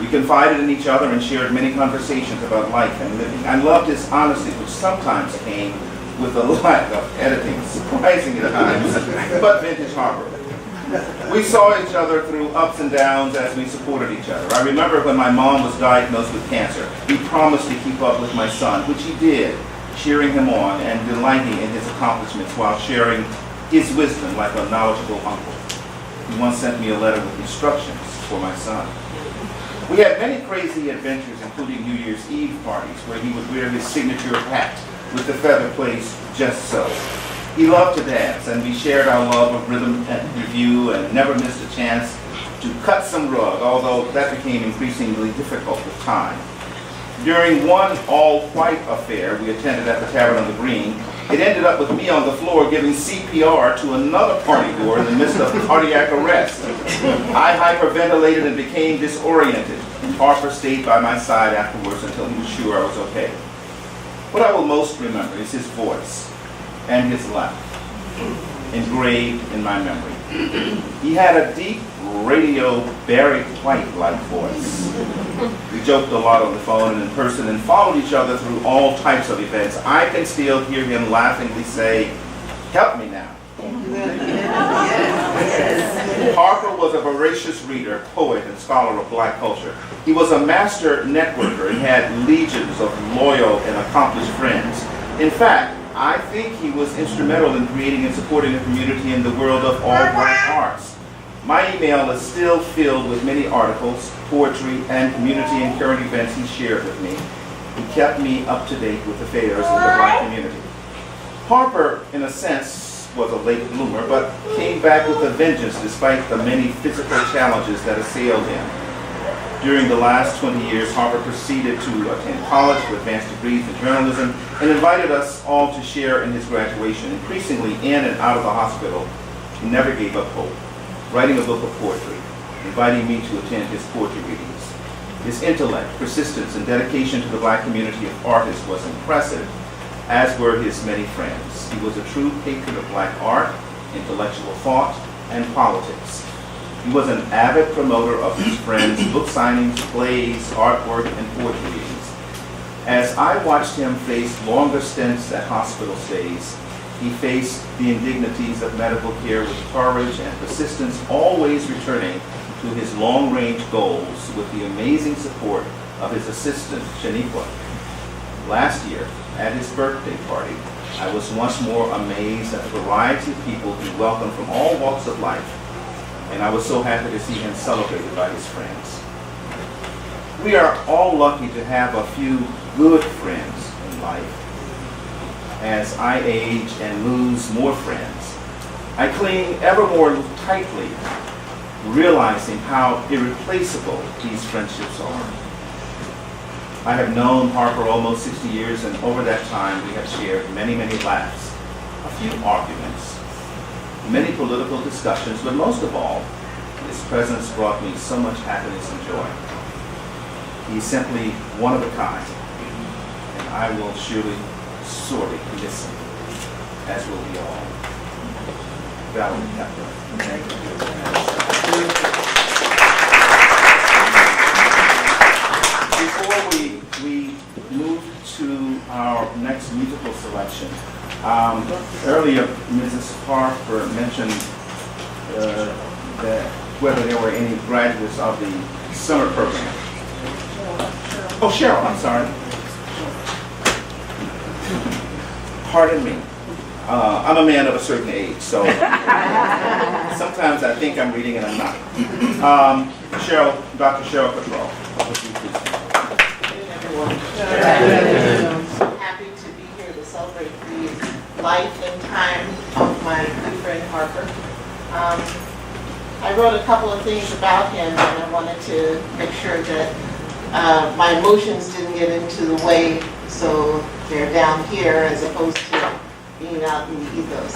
We confided in each other and shared many conversations about life and living. I loved his honesty, which sometimes came with a lack of editing, surprising at times, but vintage Harper. We saw each other through ups and downs as we supported each other. I remember when my mom was diagnosed with cancer, he promised to keep up with my son, which he did, cheering him on and delighting in his accomplishments while sharing his wisdom like a knowledgeable uncle. He once sent me a letter with instructions for my son. We had many crazy adventures, including New Year's Eve parties where he would wear his signature hat with the feather placed just so. He loved to dance, and we shared our love of rhythm and review and never missed a chance to cut some rug, although that became increasingly difficult with time. During one all-white affair we attended at the Tavern on the Green, it ended up with me on the floor giving CPR to another party goer in the midst of cardiac arrest. I hyperventilated and became disoriented. Harper stayed by my side afterwards until he was sure I was okay. What I will most remember is his voice and his laugh, engraved in my memory. He had a deep radio Barry White-like voice. We joked a lot on the phone and in person and followed each other through all types of events. I can still hear him laughingly say, "Help me now." Harper was a voracious reader, poet, and scholar of black culture. He was a master networker and had legions of loyal and accomplished friends. In fact, I think he was instrumental in creating and supporting a community in the world of all black arts. My email is still filled with many articles, poetry, and community and current events he shared with me. He kept me up to date with affairs in the black community. Harper, in a sense, was a late bloomer, but came back with a vengeance despite the many physical challenges that assailed him. During the last 20 years, Harper proceeded to attend college for advanced degrees in journalism and invited us all to share in his graduation. Increasingly in and out of the hospital, he never gave up hope, writing a book of poetry, inviting me to attend his poetry readings. His intellect, persistence, and dedication to the black community of artists was impressive, as were his many friends. He was a true patron of black art, intellectual thought, and politics. He was an avid promoter of his friends' book signings, plays, artwork, and poetry readings. As I watched him face longer stints at hospital stays, he faced the indignities of medical care with courage and persistence, always returning to his long-range goals with the amazing support of his assistant, Shaniqua. Last year, at his birthday party, I was once more amazed at the variety of people he welcomed from all walks of life, and I was so happy to see him celebrated by his friends. We are all lucky to have a few good friends in life. As I age and lose more friends, I cling ever more tightly, realizing how irreplaceable these friendships are. I have known Harper almost 60 years, and over that time we have shared many, many laughs, a few arguments, many political discussions, but most of all, his presence brought me so much happiness and joy. He's simply one of a kind, and I will surely sorely miss him, as will we all. Valerie Kepler. Thank you. Before we move to our Earlier, Mrs. Harper mentioned that whether there were any graduates of the summer program. Oh, Cheryl, I'm sorry. Pardon me. I'm a man of a certain age, so sometimes I think I'm reading and I'm not. Cheryl, Dr. Cheryl Cottrell. I'm happy to be here to celebrate the life and time of my good friend Harper. I wrote a couple of things about him, and I wanted to make sure that my emotions didn't get into the way, so they're down here as opposed to being out in the ethos.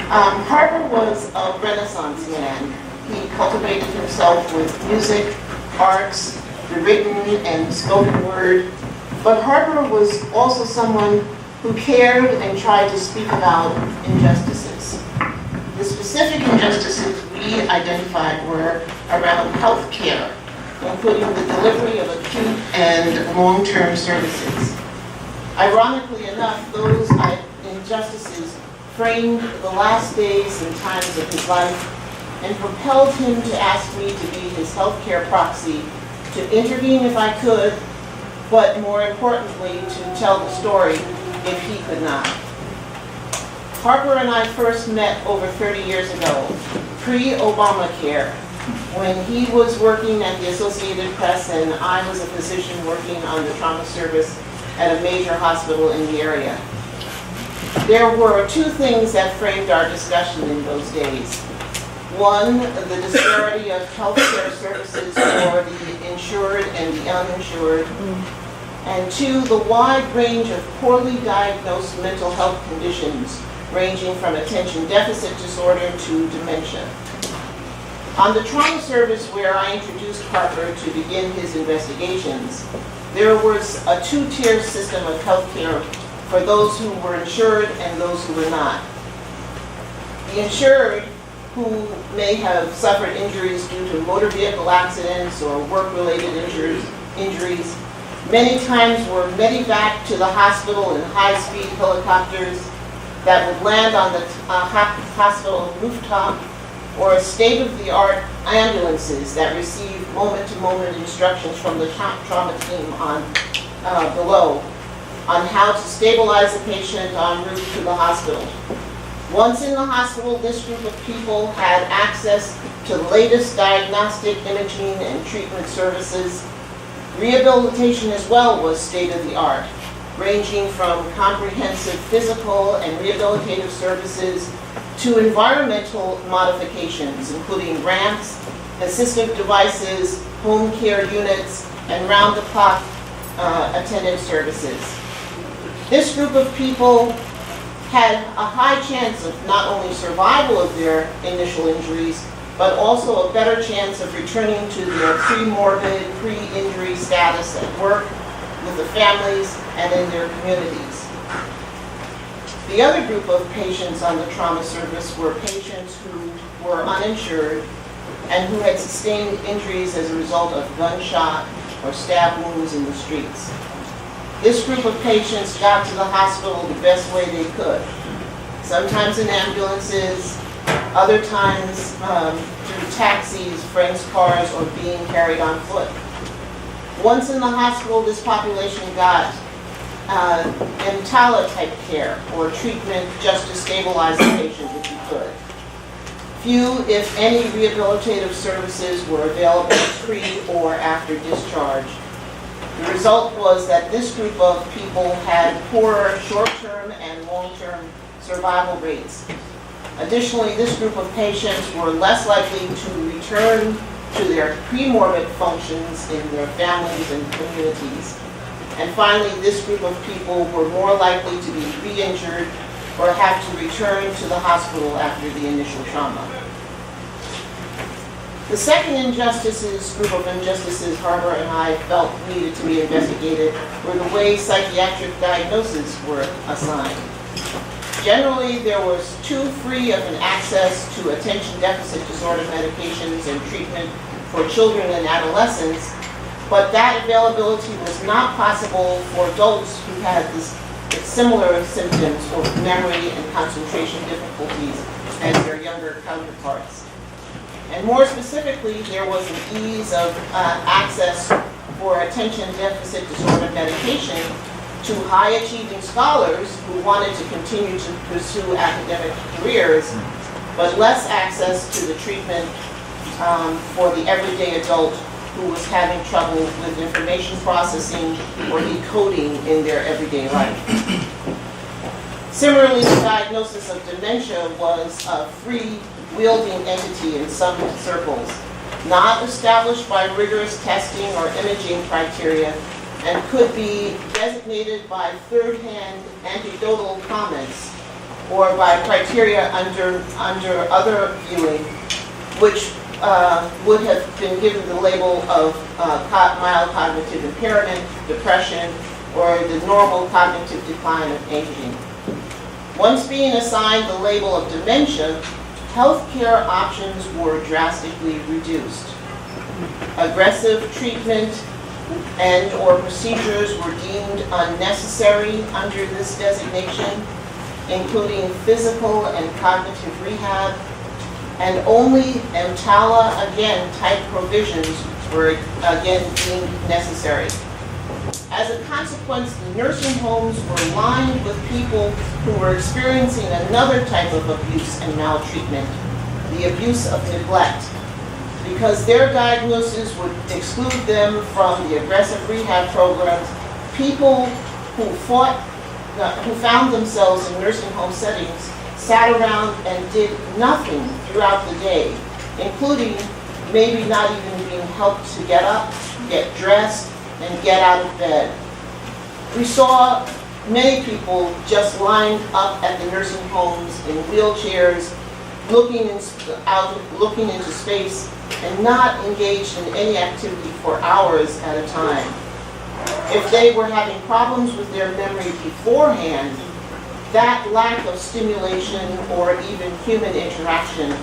Harper was a Renaissance man. He cultivated himself with music, arts, the written and spoken word, but Harper was also someone who cared and tried to speak about injustices. The specific injustices we identified were around health care, including the delivery of acute and long-term services. Ironically enough, those injustices framed the last days and times of his life and propelled him to ask me to be his healthcare proxy, to intervene if I could, but more importantly, to tell the story if he could not. Harper and I first met over 30 years ago, pre-Obamacare, when he was working at the Associated Press and I was a physician working on the trauma service at a major hospital in the area. There were two things that framed our discussion in those days. One, the disparity of health care services for the insured and the uninsured. And two, the wide range of poorly diagnosed mental health conditions ranging from attention deficit disorder to dementia. On the trauma service where I introduced Harper to begin his investigations, there was a two-tier system of health care for those who were insured and those who were not. The insured, who may have suffered injuries due to motor vehicle accidents or work-related injuries, many times were medevaced to the hospital in high-speed helicopters that would land on the hospital rooftop, or state-of-the-art ambulances that receive moment-to-moment instructions from the trauma team on below on how to stabilize the patient en route to the hospital. Once in the hospital, this group of people had access to the latest diagnostic, imaging, and treatment services. Rehabilitation as well was state-of-the-art, ranging from comprehensive physical and rehabilitative services to environmental modifications, including ramps, assistive devices, home care units, and round-the-clock attendant services. This group of people had a high chance of not only survival of their initial injuries, but also a better chance of returning to their pre-morbid, pre-injury status at work, with the families, and in their communities. The other group of patients on the trauma service were patients who were uninsured and who had sustained injuries as a result of gunshot or stab wounds in the streets. This group of patients got to the hospital the best way they could, sometimes in ambulances, other times through taxis, friends' cars, or being carried on foot. Once in the hospital, this population got EMTALA-type care, or treatment just to stabilize the patient if you could. Few, if any, rehabilitative services were available pre or after discharge. The result was that this group of people had poorer short-term and long-term survival rates. Additionally, this group of patients were less likely to return to their pre-morbid functions in their families and communities. And finally, this group of people were more likely to be re-injured or have to return to the hospital after the initial trauma. The second group of injustices Harper and I felt needed to be investigated were the way psychiatric diagnoses were assigned. Generally, there was too free of an access to attention deficit disorder medications and treatment for children and adolescents, but that availability was not possible for adults who had this similar symptoms of memory and concentration difficulties as their younger counterparts. And more specifically, there was an ease of access for attention deficit disorder medication to high-achieving scholars who wanted to continue to pursue academic careers, but less access to the treatment for the everyday adult who was having trouble with information processing or decoding in their everyday life. Similarly, the diagnosis of dementia was a free-wielding entity in some circles, not established by rigorous testing or imaging criteria, and could be designated by third-hand anecdotal comments or by criteria under other viewing, which would have been given the label of mild cognitive impairment, depression, or the normal cognitive decline of aging. Once being assigned the label of dementia, healthcare options were drastically reduced. Aggressive treatment and/or procedures were deemed unnecessary under this designation, including physical and cognitive rehab, and only EMTALA, again, type provisions were again deemed necessary. As a consequence, the nursing homes were lined with people who were experiencing another type of abuse and maltreatment, the abuse of neglect, because their diagnosis would exclude them from the aggressive rehab programs. People who found themselves in nursing home settings sat around and did nothing throughout the day, including maybe not even being helped to get up, get dressed, and get out of bed. We saw many people just lined up at the nursing homes in wheelchairs, looking into space, and not engaged in any activity for hours at a time. If they were having problems with their memory beforehand, that lack of stimulation or even human interaction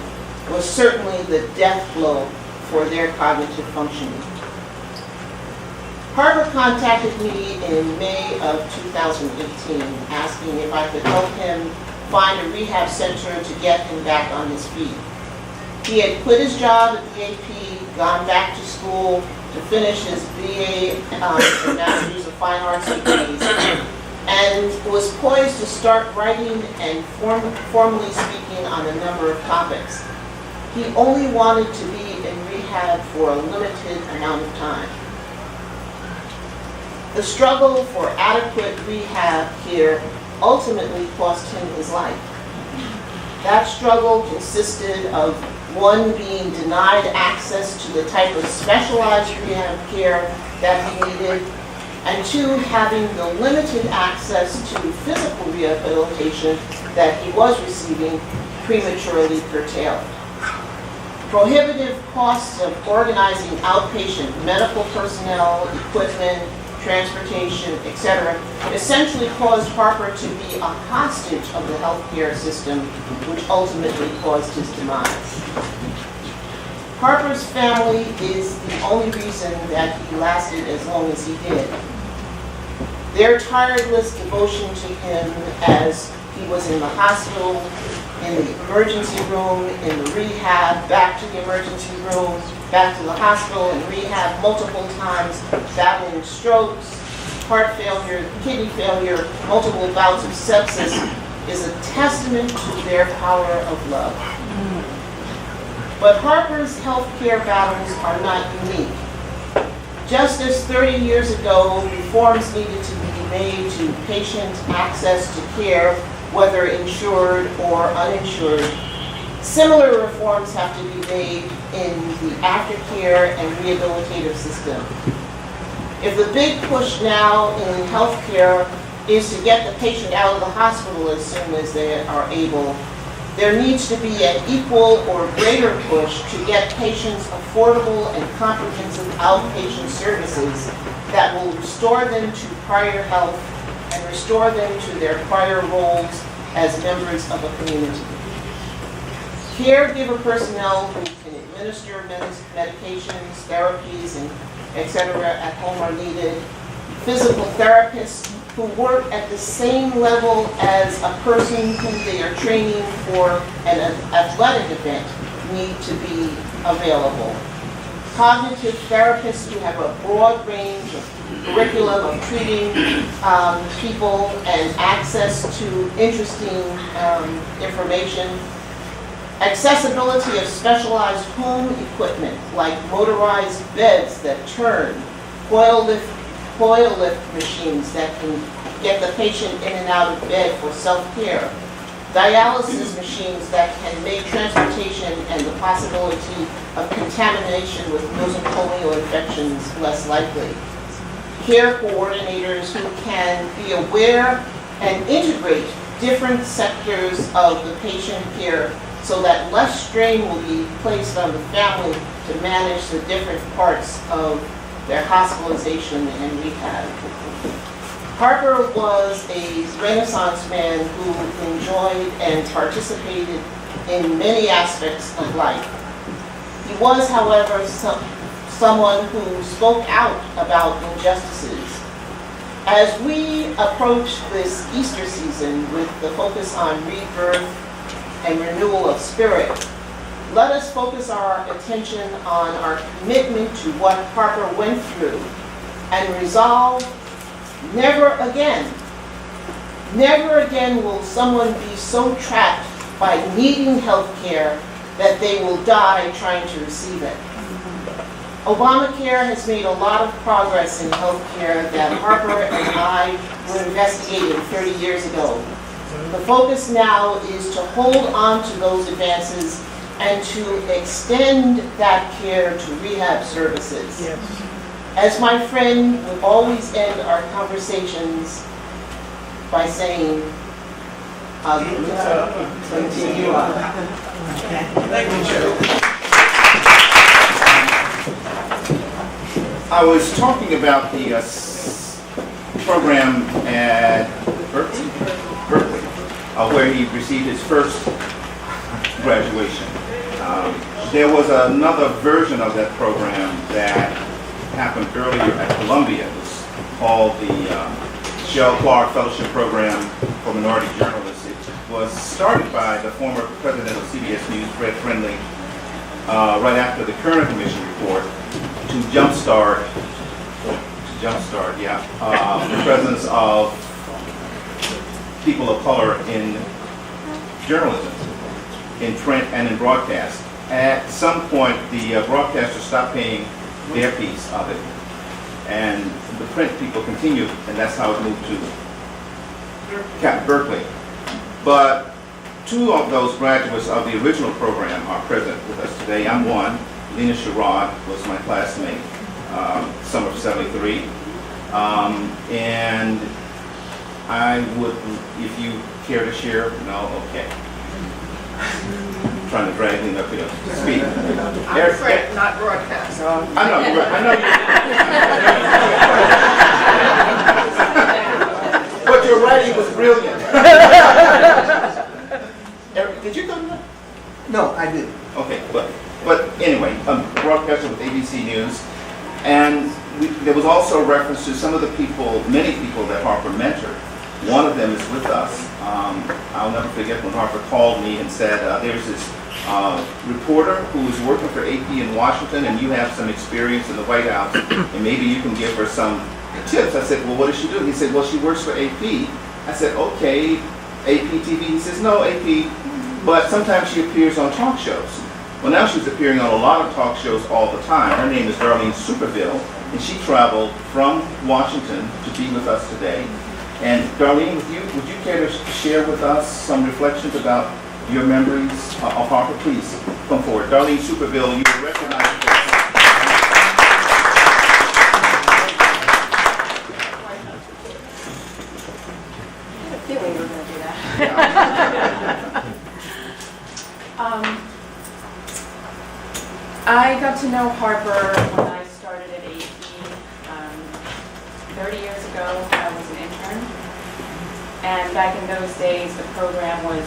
was certainly the death blow for their cognitive functioning. Harper contacted me in May of 2018, asking if I could help him find a rehab center to get him back on his feet. He had quit his job at the AP, gone back to school to finish his BA and Masters of Fine Arts degrees, and was poised to start writing and formally speaking on a number of topics. He only wanted to be in rehab for a limited amount of time. The struggle for adequate rehab here ultimately cost him his life. That struggle consisted of, one, being denied access to the type of specialized rehab care that he needed, and two, having the limited access to physical rehabilitation that he was receiving prematurely curtailed. Prohibitive costs of organizing outpatient medical personnel, equipment, transportation, etc., essentially caused Harper to be a hostage of the healthcare system, which ultimately caused his demise. Harper's family is the only reason that he lasted as long as he did. Their tireless devotion to him as he was in the hospital, in the emergency room, in the rehab, back to the emergency room, back to the hospital and rehab multiple times, battling strokes, heart failure, kidney failure, multiple bouts of sepsis, is a testament to their power of love. But Harper's healthcare battles are not unique. Just as 30 years ago, reforms needed to be made to patient access to care, whether insured or uninsured, similar reforms have to be made in the aftercare and rehabilitative system. If the big push now in healthcare is to get the patient out of the hospital as soon as they are able, there needs to be an equal or greater push to get patients affordable and comprehensive outpatient services that will restore them to prior health and restore them to their prior roles as members of a community. Caregiver personnel who can administer medications, therapies, and etc. at home are needed. Physical therapists who work at the same level as a person who they are training for an athletic event need to be available. Cognitive therapists who have a broad range of curriculum of treating people and access to interesting information. Accessibility of specialized home equipment like motorized beds that turn, coil lift machines that can get the patient in and out of bed for self-care, dialysis machines that can make transportation and the possibility of contamination with nosocomial infections less likely, care coordinators who can be aware and integrate different sectors of the patient care so that less strain will be placed on the family to manage the different parts of their hospitalization and rehab. Harper was a Renaissance man who enjoyed and participated in many aspects of life. He was, however, someone who spoke out about injustices. As we approach this Easter season with the focus on rebirth and renewal of spirit, let us focus our attention on our commitment to what Harper went through and resolve never again will someone be so trapped by needing health care that they will die trying to receive it. Obamacare has made a lot of progress in health care that Harper and I were investigating 30 years ago. The focus now is to hold on to those advances and to extend that care to rehab services. Yes. As my friend would always end our conversations by saying, I'll continue on. Thank you, Joe. I was talking about the program at Berkeley, where he received his first graduation. There was another version of that program that happened earlier at Columbia. It was called the Shell Clark Fellowship Program for Minority Journalists. It was started by the former president of CBS News, Fred Friendly, right after the Kerner Commission report to jumpstart the presence of people of color in journalism, in print and in broadcast. At some point, the broadcasters stopped paying their piece of it, and the print people continued, and that's how it moved to Berkeley. But two of those graduates of the original program are present with us today. I'm one. Lena Sherrod was my classmate, summer of '73. And I would, if you care to share, no, okay. I'm trying to drag Lena up here to speak. I'm afraid not broadcast. I know, you're right. I know you. But your writing was brilliant. Eric, did you come to that? No, I didn't. Okay, but anyway, broadcaster with ABC News, and there was also a reference to some of the people, many people that Harper mentored. One of them is with us. I'll never forget when Harper called me and said, there's this reporter who is working for AP in Washington, and you have some experience in the White House, and maybe you can give her some tips. I said, well, what does she do? He said, well, she works for AP. I said, okay, AP TV. He says, no, AP, but sometimes she appears on talk shows. Well, now she's appearing on a lot of talk shows all the time. Her name is Darlene Superville, and she traveled from Washington to be with us today. And Darlene, would you care to share with us some reflections about your memories of Harper? Please come forward. Darlene Superville, you were recognized. I had a feeling you were going to do that. I got to know Harper when I started at AP. 30 years ago, I was an intern. And back in those days, the program was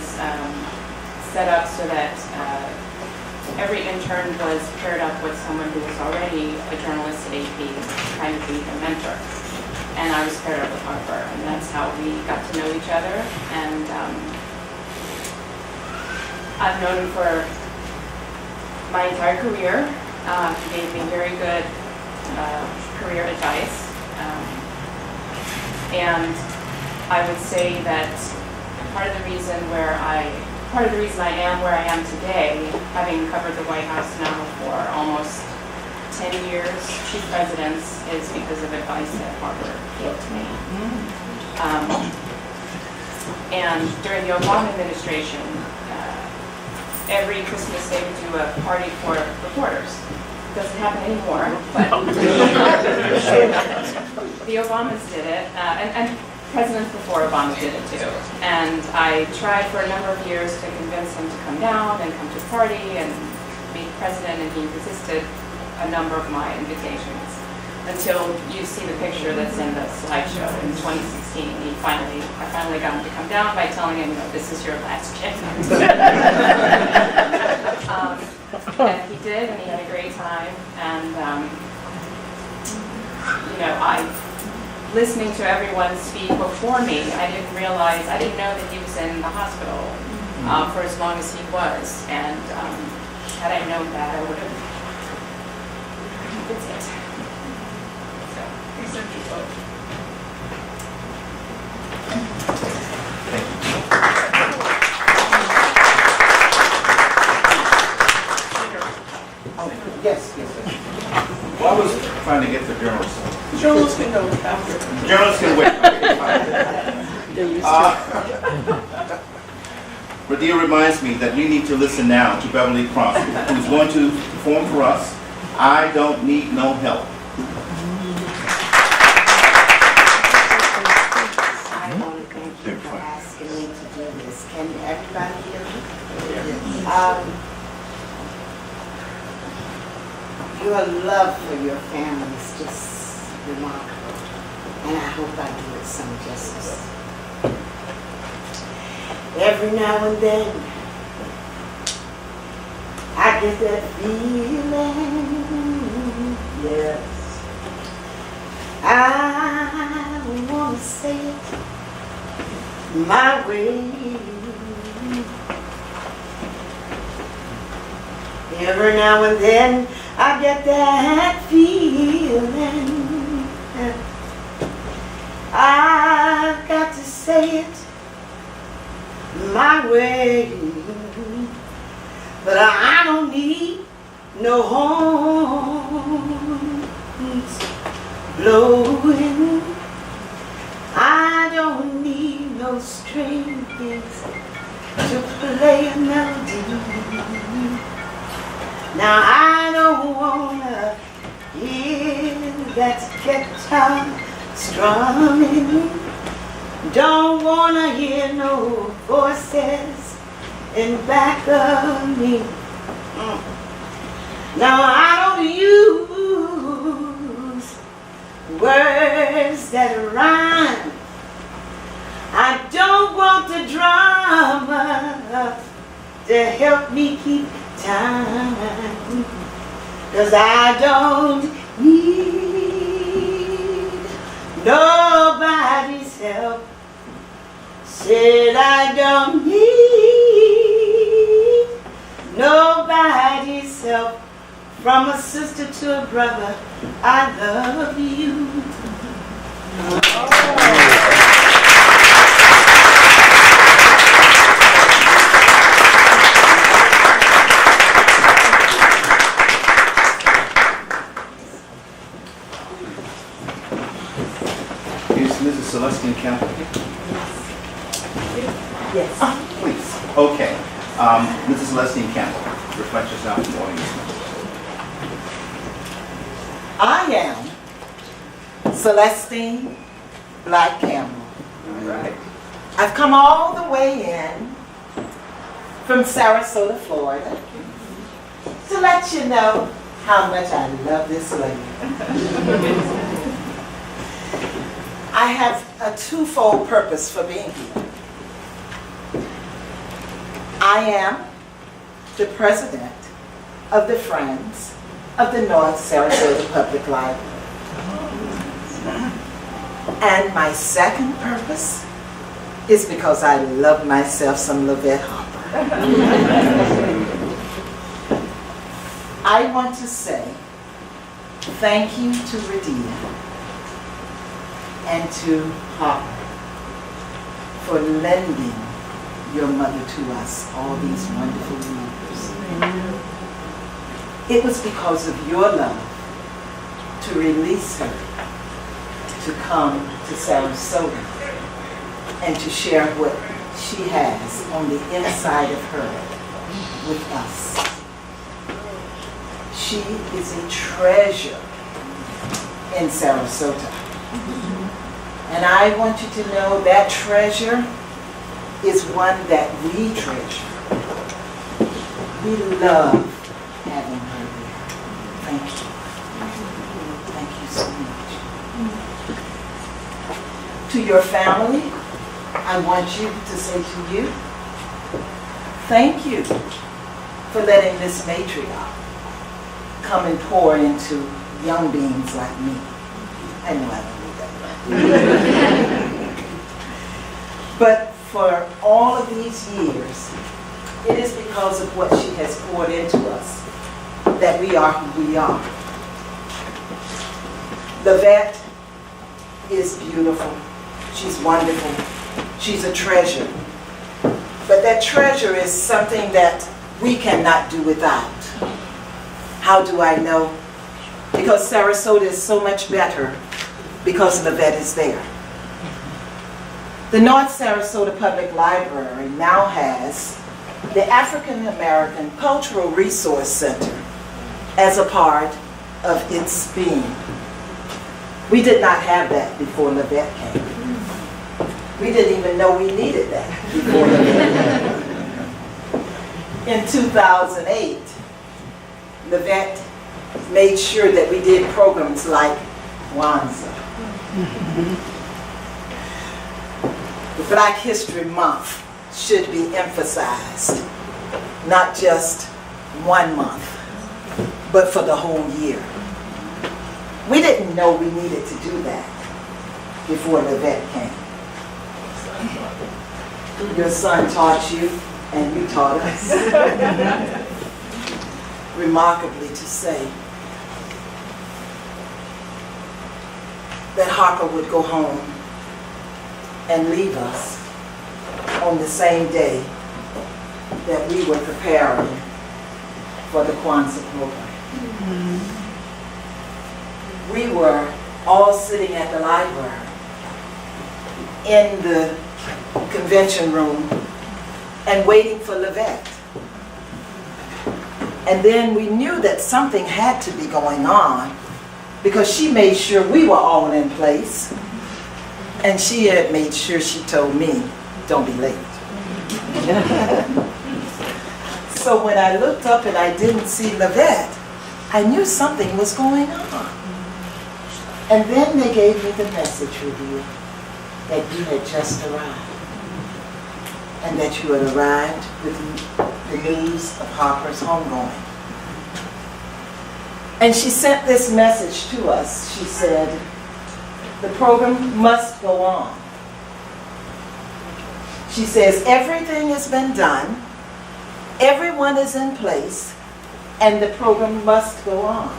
set up so that every intern was paired up with someone who was already a journalist at AP, kind of be a mentor. and I was paired up with Harper, and that's how we got to know each other. And I've known him for my entire career. He gave me very good career advice, and I would say that part of the reason I am where I am today, having covered the White House now for almost 10 years, chief presidents, is because of advice that Harper gave to me. And during the Obama administration, every Christmas they would do a party for reporters. It doesn't happen anymore, but the Obamas did it, and presidents before Obama did it too. And I tried for a number of years to convince him to come down and come to the party and meet the president, and he resisted a number of my invitations until you see the picture that's in the slideshow in 2016. I finally got him to come down by telling him, this is your last chance. And he did, and he had a great time. And listening to everyone speak before me, I didn't know that he was in the hospital for as long as he was. And had I known that, I would have. That's it. So, Accept your vote. Yes. Well, I was trying to get the journalists. Journalists can go after. Journalists can wait. Okay, fine. Radia reminds me that we need to listen now to Beverly Crosby, who's going to perform for us, I Don't Need No Help. I want to thank you for asking me to do this. Can everybody hear me? Your love for your family is just remarkable, and I hope I do it some justice. Every now and then, I get that feeling, yes. I want to say it my way. Every now and then, I get that feeling. I've got to say it my way. But I don't need no horns blowing. I don't need no strings to play a melody. Now I don't wanna hear that guitar strumming. Don't wanna hear no voices in back of me. Now I don't use words that rhyme. I don't want the drama to help me keep time, 'cause I don't need nobody's help. Said I don't need nobody's help. From a sister to a brother, I love you. Is Mrs. Celestine Campbell here? Yes. Please. Okay. Mrs. Celestine Campbell, reflect yourself in the audience. I am Celestine Black Campbell. Right. I've come all the way in from Sarasota, Florida, to let you know how much I love this lady. I have a twofold purpose for being here. I am the president of the Friends of the North Sarasota Public Library. And my second purpose is because I love myself some Lavette Harper. I want to say thank you to Radia and to Harper for lending your mother to us all these wonderful years. It was because of your love to release her to come to Sarasota and to share what she has on the inside of her with us. She is a treasure in Sarasota. And I want you to know that treasure is one that we treasure. We love having her there. Thank you. Thank you so much. To your family, I want you to say to you, thank you for letting this matriarch come and pour into young beings like me. I know I don't do that. But for all of these years, it is because of what she has poured into us that we are who we are. Lavette is beautiful. She's wonderful. She's a treasure. But that treasure is something that we cannot do without. How do I know? Because Sarasota is so much better because Lavette is there. The North Sarasota Public Library now has the African American Cultural Resource Center as a part of its being. We did not have that before Lavette came. We didn't even know we needed that before Lavette came. In 2008, Lavette made sure that we did programs like Kwanzaa. The Black History Month should be emphasized, not just 1 month, but for the whole year. We didn't know we needed to do that before Lavette came. Your son taught you, and you taught us. Remarkably to say that Harper would go home and leave us on the same day that we were preparing for the Kwanzaa program. We were all sitting at the library in the convention room and waiting for Lavette. And then we knew that something had to be going on because she made sure we were all in place. And she had made sure she told me, don't be late. So when I looked up and I didn't see Lavette, I knew something was going on. And then they gave me the message with you that you had just arrived. And that you had arrived with the news of Harper's homegoing. And she sent this message to us. She said, the program must go on. She says, everything has been done, everyone is in place, and the program must go on.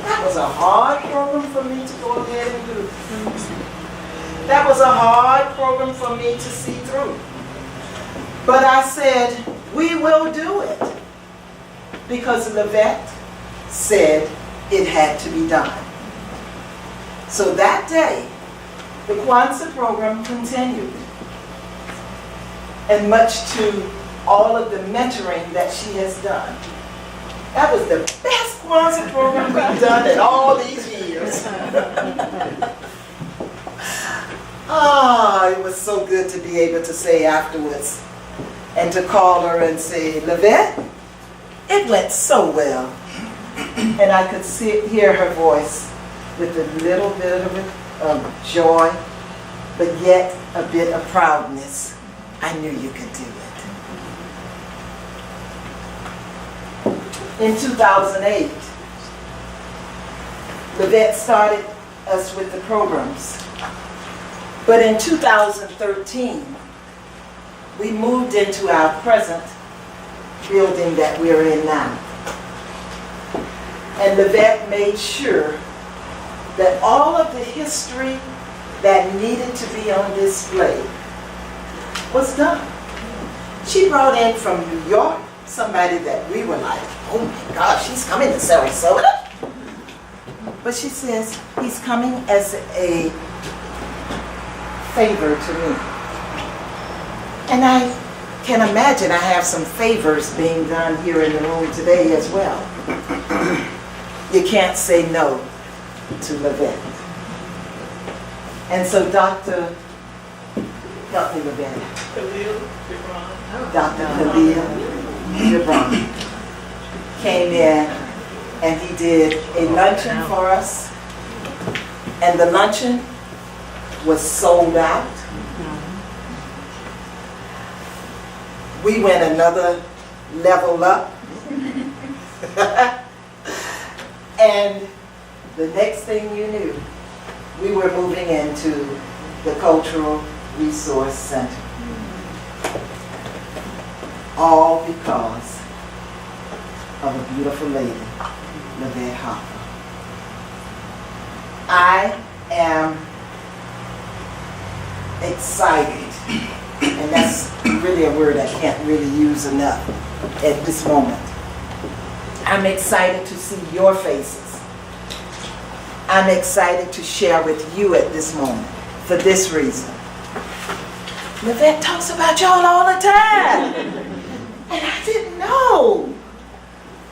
That was a hard program for me to go ahead and do. That was a hard program for me to see through. But I said, we will do it. Because Lavette said it had to be done. So that day, the Kwanzaa program continued. And much to all of the mentoring that she has done. That was the best Kwanzaa program we've done in all these years. It was so good to be able to say afterwards and to call her and say, Lavette, it went so well. And I could hear her voice with a little bit of joy, but yet a bit of proudness. I knew you could do it. In 2008, Levette started us with the programs. But in 2013, we moved into our present building that we're in now. And Levette made sure that all of the history that needed to be on display was done. She brought in from New York somebody that we were like, oh my gosh, she's coming to Sarasota. But she says, he's coming as a favor to me. And I can imagine I have some favors being done here in the room today as well. You can't say no to Levette. And so Dr. Help me, Levette. Dr. Khalil Gibran came in and he did a luncheon for us. And the luncheon was sold out. We went another level up. And the next thing you knew, we were moving into the Cultural Resource Center. All because of a beautiful lady, Levette Harper. I am excited, and that's really a word I can't really use enough at this moment. I'm excited to see your faces. I'm excited to share with you at this moment for this reason. Levette talks about y'all all the time. And I didn't know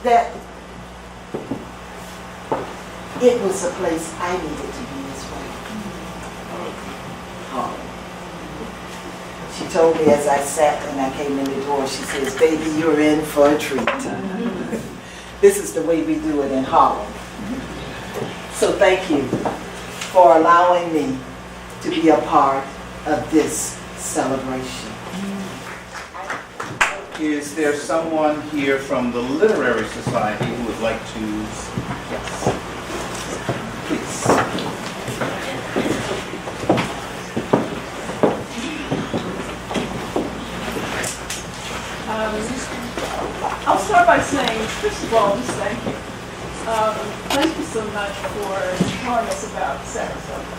that it was a place I needed to be as well. Oh. She told me as I sat and I came in the door, she says, baby, you're in for a treat. This is the way we do it in Harlem. So thank you for allowing me to be a part of this celebration. Is there someone here from the Literary Society who would like to? Yes. Please. I'll start by saying, first of all, just thank you. Thank you so much for telling us about Sarasota.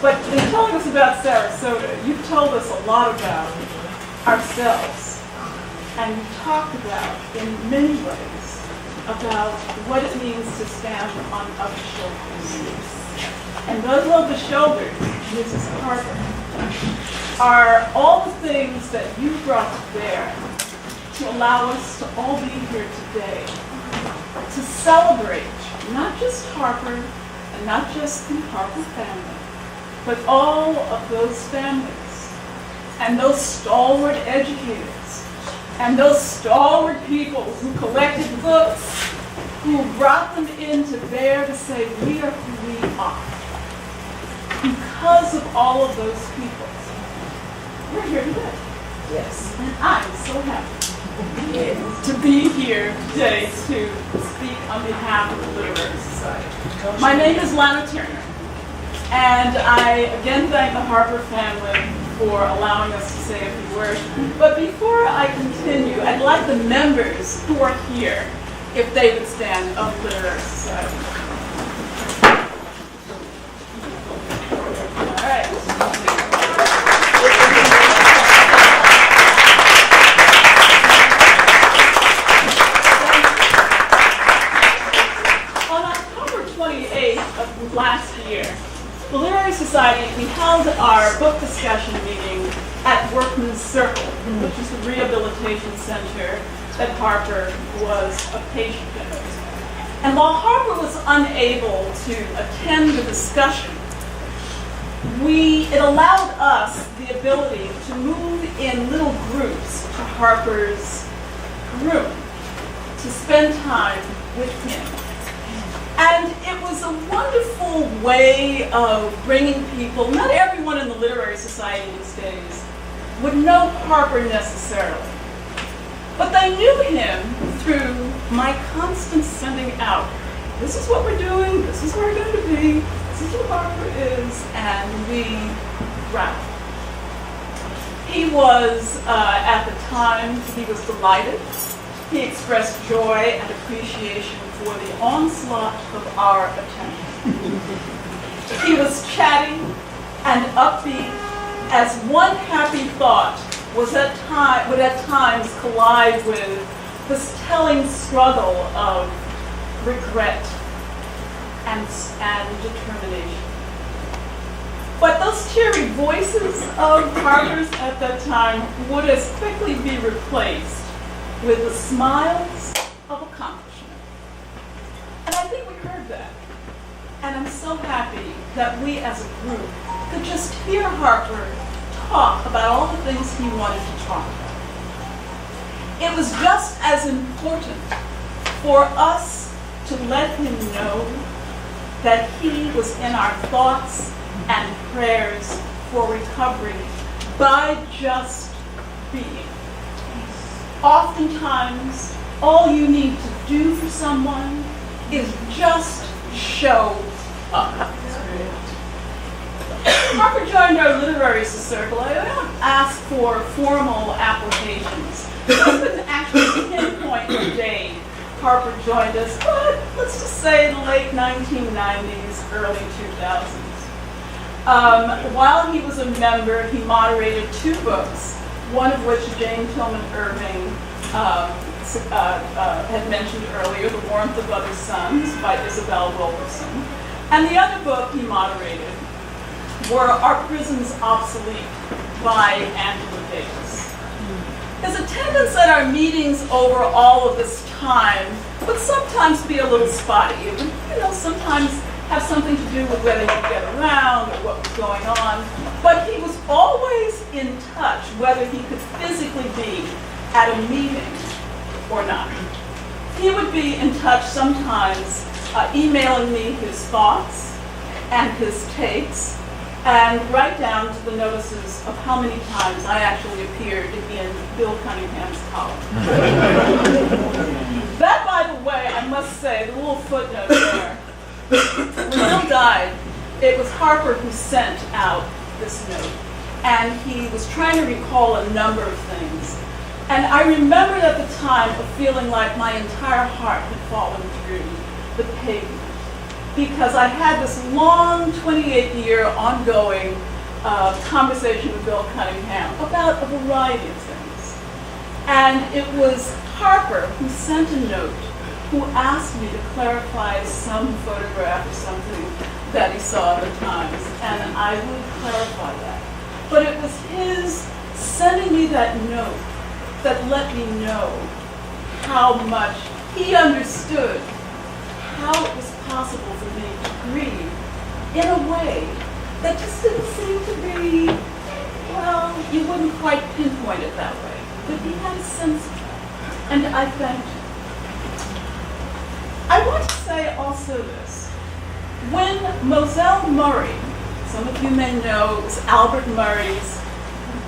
But in telling us about Sarasota, you've told us a lot about ourselves. And you talked about, in many ways, about what it means to stand on other shoulders. And those other shoulders, Mrs. Harper, are all the things that you brought to bear to allow us to all be here today, to celebrate not just Harper and not just the Harper family, but all of those families and those stalwart educators and those stalwart people who collected books, who brought them into bear to say, we are who we are. Because of all of those people, we're here today. Yes. And I'm so happy to be here today to speak on behalf of the Literary Society. My name is Lana Turner, and I again thank the Harper family for allowing us to say a few words. But before I continue, I'd like the members who are here, if they would stand, of the Literary Society. All right. On October 28th of last year, the Literary Society, we held our book discussion meeting at Workman's Circle, which is the rehabilitation center that Harper was a patient in. And while Harper was unable to attend the discussion, it allowed us the ability to move in little groups to Harper's room to spend time with him. And it was a wonderful way of bringing people. Not everyone in the Literary Society these days would know Harper necessarily, but they knew him through my constant sending out this is what we're doing, this is where we're going to be, this is what Harper is, and we wrapped. He was, at the time, he was delighted. He expressed joy and appreciation for the onslaught of our attention. He was chatty and upbeat, as one happy thought would at times collide with this telling struggle of regret and determination. But those cheery voices of Harper's at that time would as quickly be replaced with the smiles of accomplishment. And I think we heard that. And I'm so happy that we as a group could just hear Harper talk about all the things he wanted to talk about. It was just as important for us to let him know that he was in our thoughts and prayers for recovery by just being. Oftentimes, all you need to do for someone is just show up. Harper joined our literary circle. I don't ask for formal applications. I couldn't actually pinpoint the date Harper joined us, but let's just say the late 1990s, early 2000s. While he was a member, he moderated 2 books, one of which Jane Tillman Irving had mentioned earlier, The Warmth of Other Suns by Isabel Wilkerson. And the other book he moderated were Are Prisons Obsolete by Angela Davis. His attendance at our meetings over all of this time would sometimes be a little spotty. It would, sometimes have something to do with whether he could get around or what was going on. But he was always in touch, whether he could physically be at a meeting or not. He would be in touch sometimes, emailing me his thoughts and his takes, and write down to the notices of how many times I actually appeared in Bill Cunningham's column. That, by the way, I must say, the little footnote there, when Bill died, it was Harper who sent out this note, and he was trying to recall a number of things. And I remembered at the time of feeling like my entire heart had fallen through the pavement, because I had this long 28-year ongoing conversation with Bill Cunningham about a variety of things. And it was Harper who sent a note, who asked me to clarify some photograph or something that he saw in the Times, and I would clarify that. But it was his sending me that note that let me know how much he understood how it was possible for me to grieve in a way that just didn't seem to be, well, you wouldn't quite pinpoint it that way. But he had a sense of that, and I thanked him. I want to say also this. When Moselle Murray, some of you may know, was Albert Murray's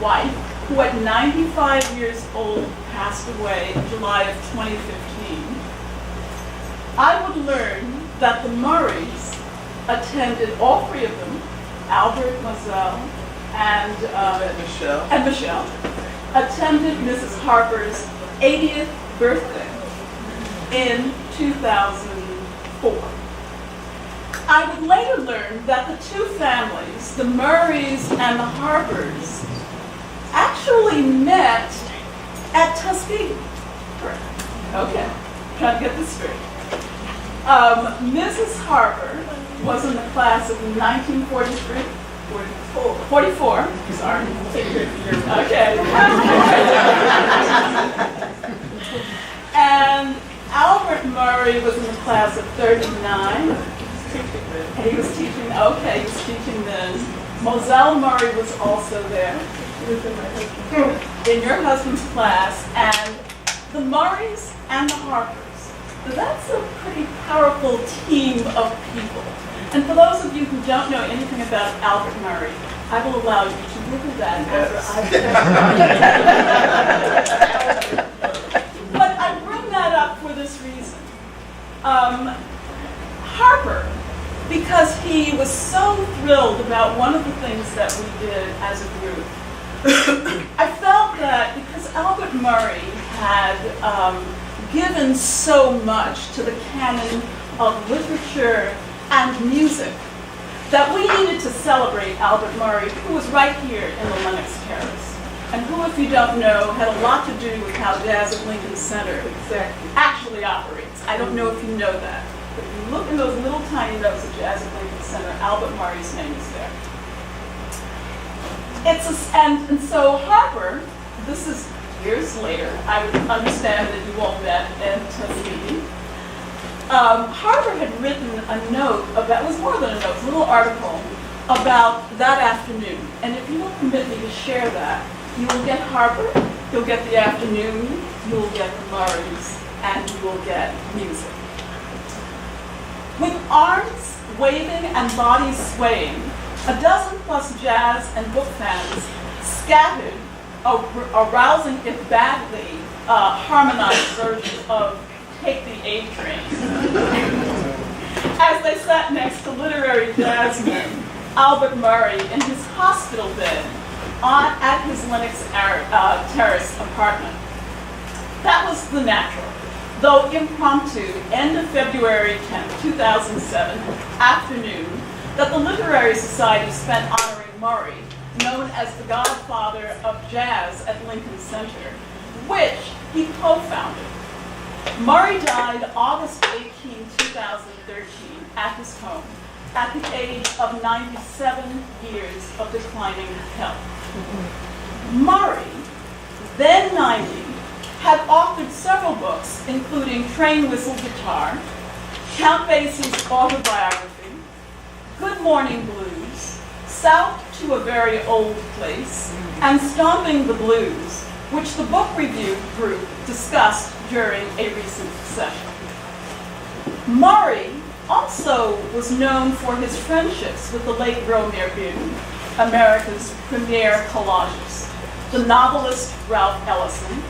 wife, who at 95 years old passed away in July of 2015, I would learn that the Murrays attended, all 3 of them, Albert, Moselle, and Michelle, attended Mrs. Harper's 80th birthday in 2004. I would later learn that the 2 families, the Murrays and the Harpers, actually met at Tuskegee. Correct. Okay, trying to get this straight. Mrs. Harper was in the class of 1943, 44, sorry. Okay. And Albert Murray was in the class of 39. And he was teaching then. Moselle Murray was also there in your husband's class, and the Murrays and the Harpers. So that's a pretty powerful team of people. And for those of you who don't know anything about Albert Murray, I will allow you to Google that after But I bring that up for this reason. Harper, because he was so thrilled about one of the things that we did as a group. I felt that because Albert Murray had given so much to the canon of literature and music, that we needed to celebrate Albert Murray, who was right here in the Lenox Terrace, and who, if you don't know, had a lot to do with how Jazz at Lincoln Center actually operates. I don't know if you know that, but if you look in those little tiny notes of Jazz at Lincoln Center, Albert Murray's name is there. And so Harper, this is years later, I would understand that you all met at Tuskegee. Harper had written a note about, it was more than a note, a little article about that afternoon. And if you will permit me to share that, you will get Harper, you'll get the afternoon, you will get the Murrays, and you will get music. With arms waving and bodies swaying, a dozen plus jazz and book fans scattered a rousing, if badly harmonized version of Take the A Train. As they sat next to literary jazzman Albert Murray in his hospital bed at his Lenox Terrace apartment. That was the natural, though impromptu, end of February 10, 2007 afternoon that the Literary Society spent honoring Murray, known as the godfather of jazz at Lincoln Center, which he co-founded. Murray died August 18, 2013 at his home at the age of 97 years of declining health. Murray, then 90, had authored several books, including Train Whistle Guitar, Count Basie's autobiography, Good Morning Blues, South to a Very Old Place, and Stomping the Blues, which the book review group discussed during a recent session. Murray also was known for his friendships with the late Romare Bearden, America's premier collagist, the novelist Ralph Ellison,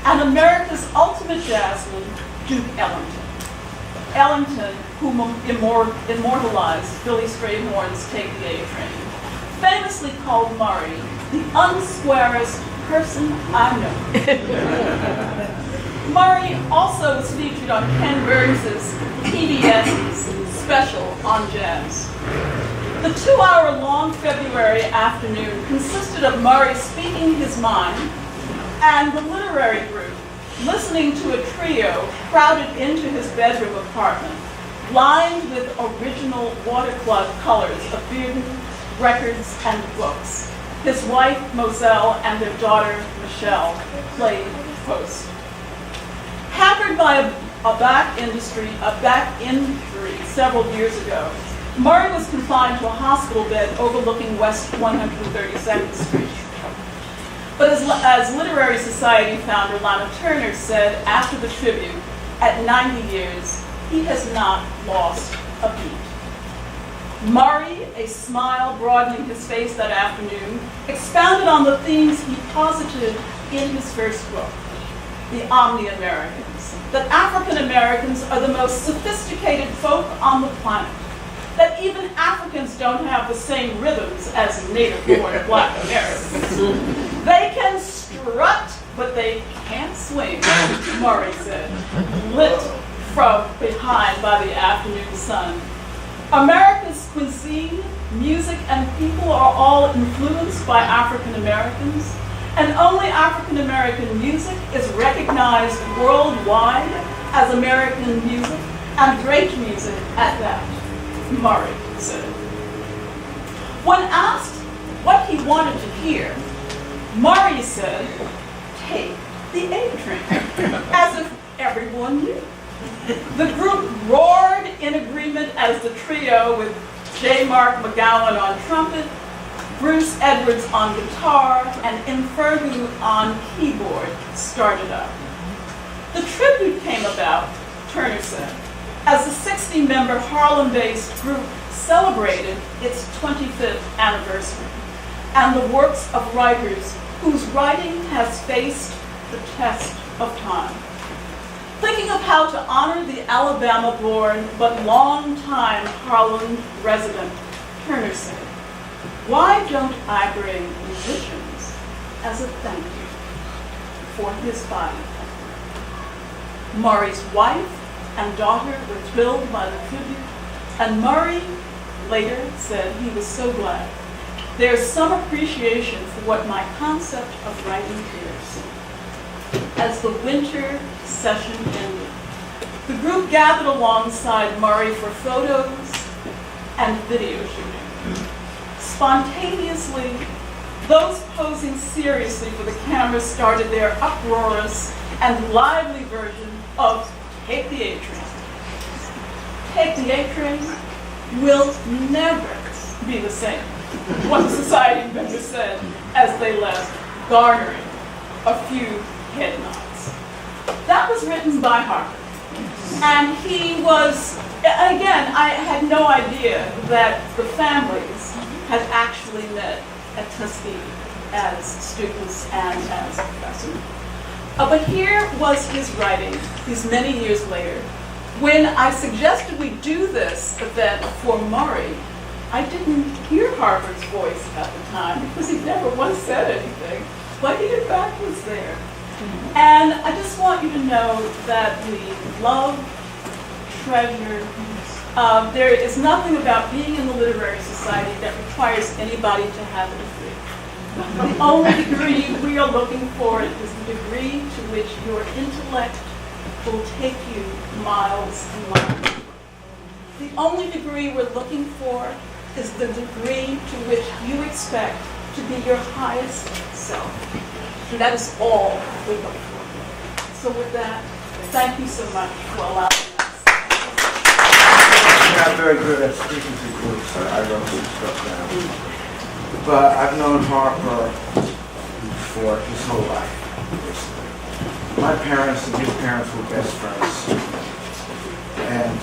and America's ultimate jazzman, Duke Ellington. Ellington, who immortalized Billy Strayhorn's Take the A Train, famously called Murray the unsquarest person I know. Murray also was featured on Ken Burns' PBS's special on jazz. The 2-hour-long February afternoon consisted of Murray speaking his mind and the literary group listening to a trio crowded into his bedroom apartment, lined with original watercolor colors of Bearden, records, and books. His wife, Moselle, and their daughter, Michelle, played host. Hampered by a back injury several years ago, Murray was confined to a hospital bed overlooking West 132nd Street. But as Literary Society founder Lana Turner said after the tribute, at 90 years, he has not lost a beat. Murray, a smile broadening his face that afternoon, expounded on the themes he posited in his first book, The Omni-Americans, that African Americans are the most sophisticated folk on the planet, that even Africans don't have the same rhythms as native-born Black Americans. They can strut, but they can't swing, Murray said, lit from behind by the afternoon sun. America's cuisine, music, and people are all influenced by African Americans, and only African American music is recognized worldwide as American music, and great music at that, Murray said. When asked what he wanted to hear, Murray said, "Take the A Train," as if everyone knew. The group roared in agreement as the trio, with J. Mark McGowan on trumpet, Bruce Edwards on guitar, and Infergu on keyboard, started up. The tribute came about, Turner said, as the 60-member Harlem-based group celebrated its 25th anniversary, and the works of writers whose writing has faced the test of time. thinking of how to honor the Alabama-born but long-time Harlem resident, Turner said, "Why don't I bring musicians as a thank you for his body?" Murray's wife and daughter were thrilled by the tribute, and Murray later said he was so glad. "There's some appreciation for what my concept of writing is." As the winter session ended, the group gathered alongside Murray for photos and video shooting. Spontaneously, those posing seriously for the camera started their uproarious and lively version of Take the A Train. Take the A Train will never be the same, one society member said as they left, garnering a few head nods. That was written by Harper. And he was, again, I had no idea that the families had actually met at Tuskegee as students and as professors. But here was his writing, these many years later. When I suggested we do this event for Murray, I didn't hear Harper's voice at the time because he never once said anything, but he in fact was there. And I just want you to know that we love, treasure. There is nothing about being in the Literary Society that requires anybody to have a degree. The only degree we are looking for is the degree to which your intellect will take you miles and miles. The only degree we're looking for is the degree to which you expect to be your highest self. And that is all we look for. So with that, thank you so much for allowing us. I'm not very good at speaking to groups. I wrote some stuff down. But I've known Harper for his whole life, basically. My parents and his parents were best friends. And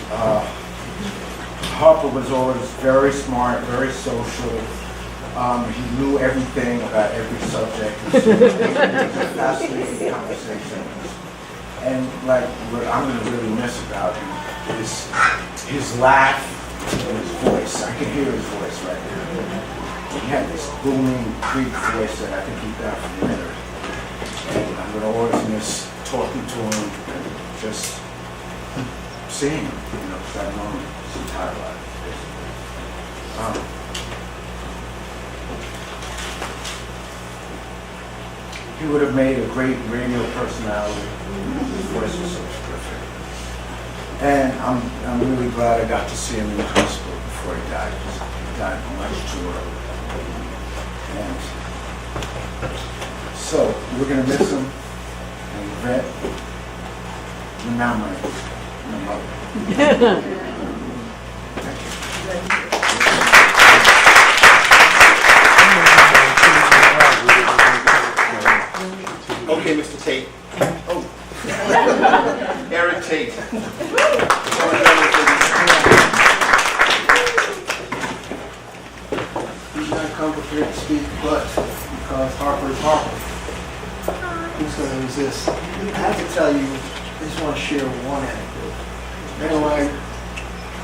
Harper was always very smart, very social. He knew everything about every subject. It was a fascinating conversation. And like what I'm going to really miss about him is his laugh and his voice. I can hear his voice right there. He had this booming, big voice that I can keep out for later. And I'm going to always miss talking to him and just seeing him, because I've known him his entire life, basically. He would have made a great radio personality. His voice was so terrific. And I'm really glad I got to see him in high school before he died, because he died much too early. And so we're going to miss him. And Yvette, you're now my mother. Thank you. Okay, Mr. Tate. Oh. Eric Tate. He's not complicated to speak, but because Harper is Harper, who's going to resist? I have to tell you, I just want to share one anecdote. Remember when I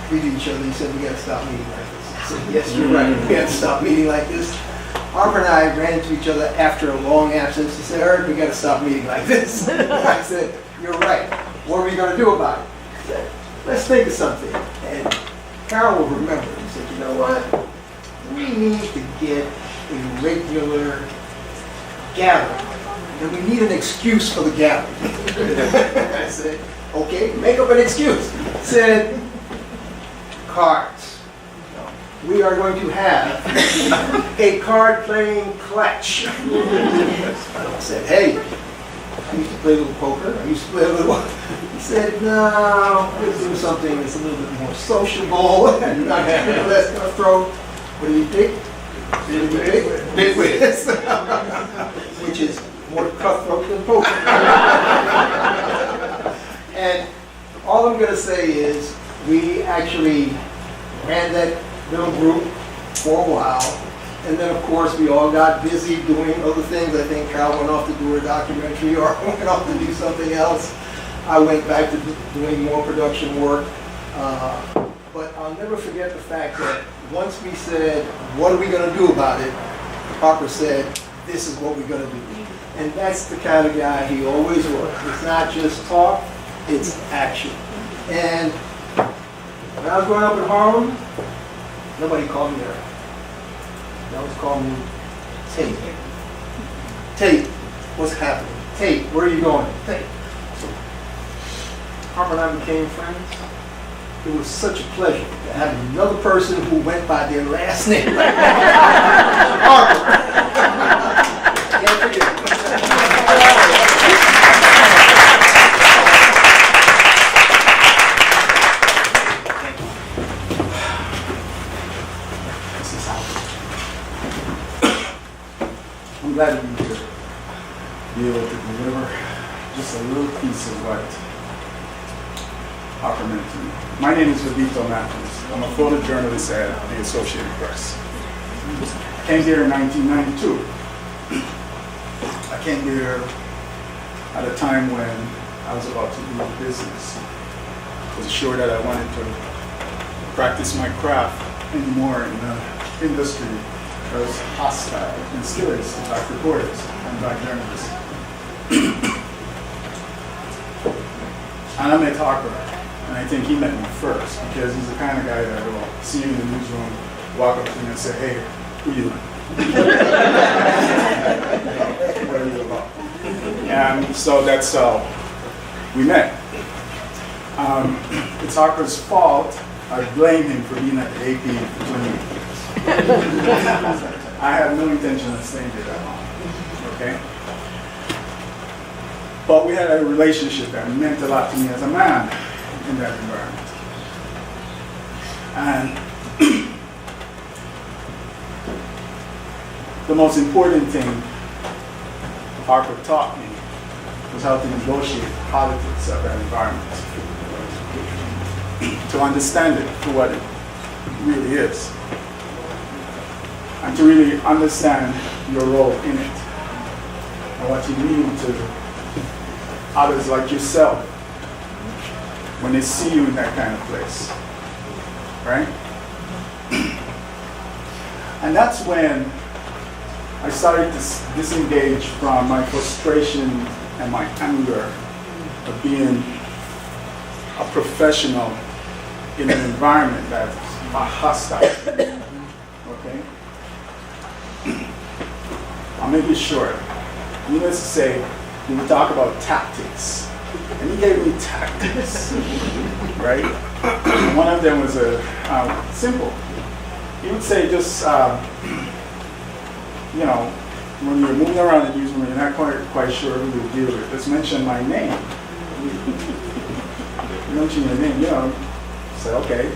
greeted each other, he said, "We got to stop meeting like this." I said, "Yes, you're right. We got to stop meeting like this." Harper and I ran into each other after a long absence. He said, "Eric, we got to stop meeting like this." I said, "You're right. What are we going to do about it?" He said, "Let's think of something." And Carol will remember. He said, "You know what? We need to get a regular gathering. And we need an excuse for the gathering." I said, "Okay, make up an excuse." He said, "Cards. We are going to have a card-playing clutch." I said, "Hey, I used to play a little poker. I used to play a little..." He said, "No, let's do something that's a little bit more sociable and not less cutthroat." What do you think? Big whiz. Which is more cutthroat than poker. And all I'm going to say is we actually ran that little group for a while. And then, of course, we all got busy doing other things. I think Carol went off to do her documentary or went off to do something else. I went back to doing more production work. But I'll never forget the fact that once we said, what are we going to do about it? Harper said, this is what we're going to do. And that's the kind of guy he always was. It's not just talk, it's action. And when I was growing up in Harlem, nobody called me that. They always called me Tate. Tate, what's happening? Tate, where are you going? Tate. So Harper and I became friends. It was such a pleasure to have another person who went by their last name. Harper. Can't forget. I'm glad to be here, be able to deliver just a little piece of what Harper meant to me. My name is Vivito Matthews. I'm a photojournalist at the Associated Press. I came here in 1992. I came here at a time when I was about to do business. I was sure that I wanted to practice my craft anymore in the industry that was hostile and still is to black reporters and black journalists. And I met Harper, and I think he met me first because he's the kind of guy that will see you in the newsroom, walk up to me and say, hey, who you like? What are you about? And so that's how we met. It's Harper's fault. I blame him for being at the AP for 20 years. I have no intention of staying there that long, okay? But we had a relationship that meant a lot to me as a man in that environment. And the most important thing Harper taught me was how to negotiate the politics of that environment. To understand it for what it really is. And to really understand your role in it. And what you mean to others like yourself when they see you in that kind of place. Right? And that's when I started to disengage from my frustration and my anger of being a professional in an environment that's hostile. Okay? I'll make it short. Needless to say, we would talk about tactics. And he gave me tactics, right? And one of them was simple. He would say just, when you're moving around the newsroom, you're not quite sure who to deal with. Just mention my name. You mention your name, say, okay,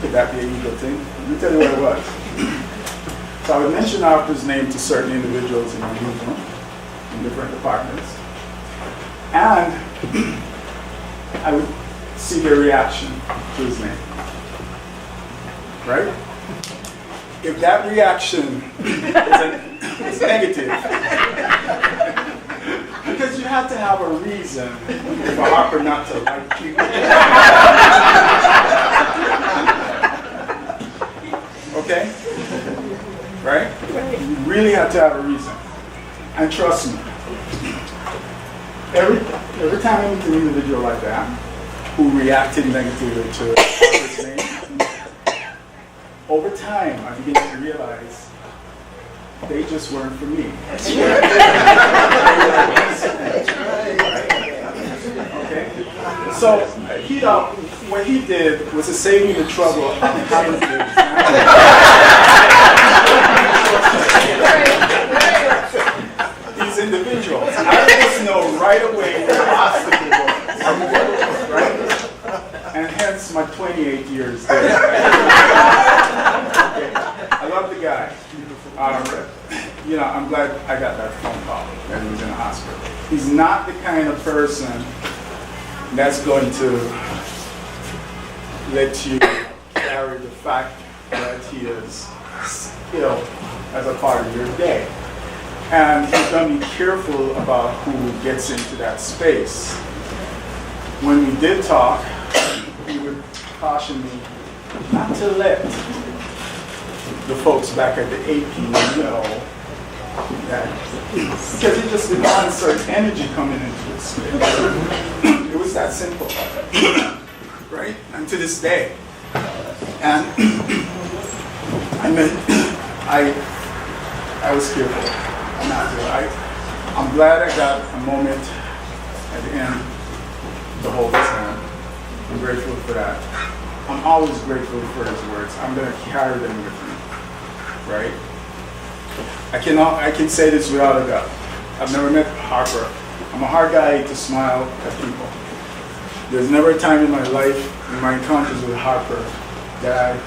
could that be an ego thing? Let me tell you what it was. So I would mention Harper's name to certain individuals in my newsroom, in different departments. And I would see their reaction to his name. Right? If that reaction is negative, because you have to have a reason for Harper not to like you. Okay? Right? You really have to have a reason. And trust me, every time I meet an individual like that, who reacted negatively to Harper's name, over time I begin to realize they just weren't for me. Okay? So what he did was to save me the trouble of having to these individuals. I just know right away where the obstacle was. Right? And hence my 28 years there. Okay. I love the guy. I'm glad I got that phone call that he was in the hospital. He's not the kind of person that's going to let you carry the fact that he is ill as a part of your day. And he's going to be careful about who gets into that space. when we did talk, he would caution me not to let the folks back at the AP know that, because he just didn't want a certain energy coming into his space. It was that simple, right? And to this day. And I was careful not to. I'm glad I got a moment at the end to hold his hand. I'm grateful for that. I'm always grateful for his words. I'm going to carry them with me, right? I can say this without a doubt. I've never met Harper. I'm a hard guy to smile at people. There's never a time in my life, in my encounters with Harper, that I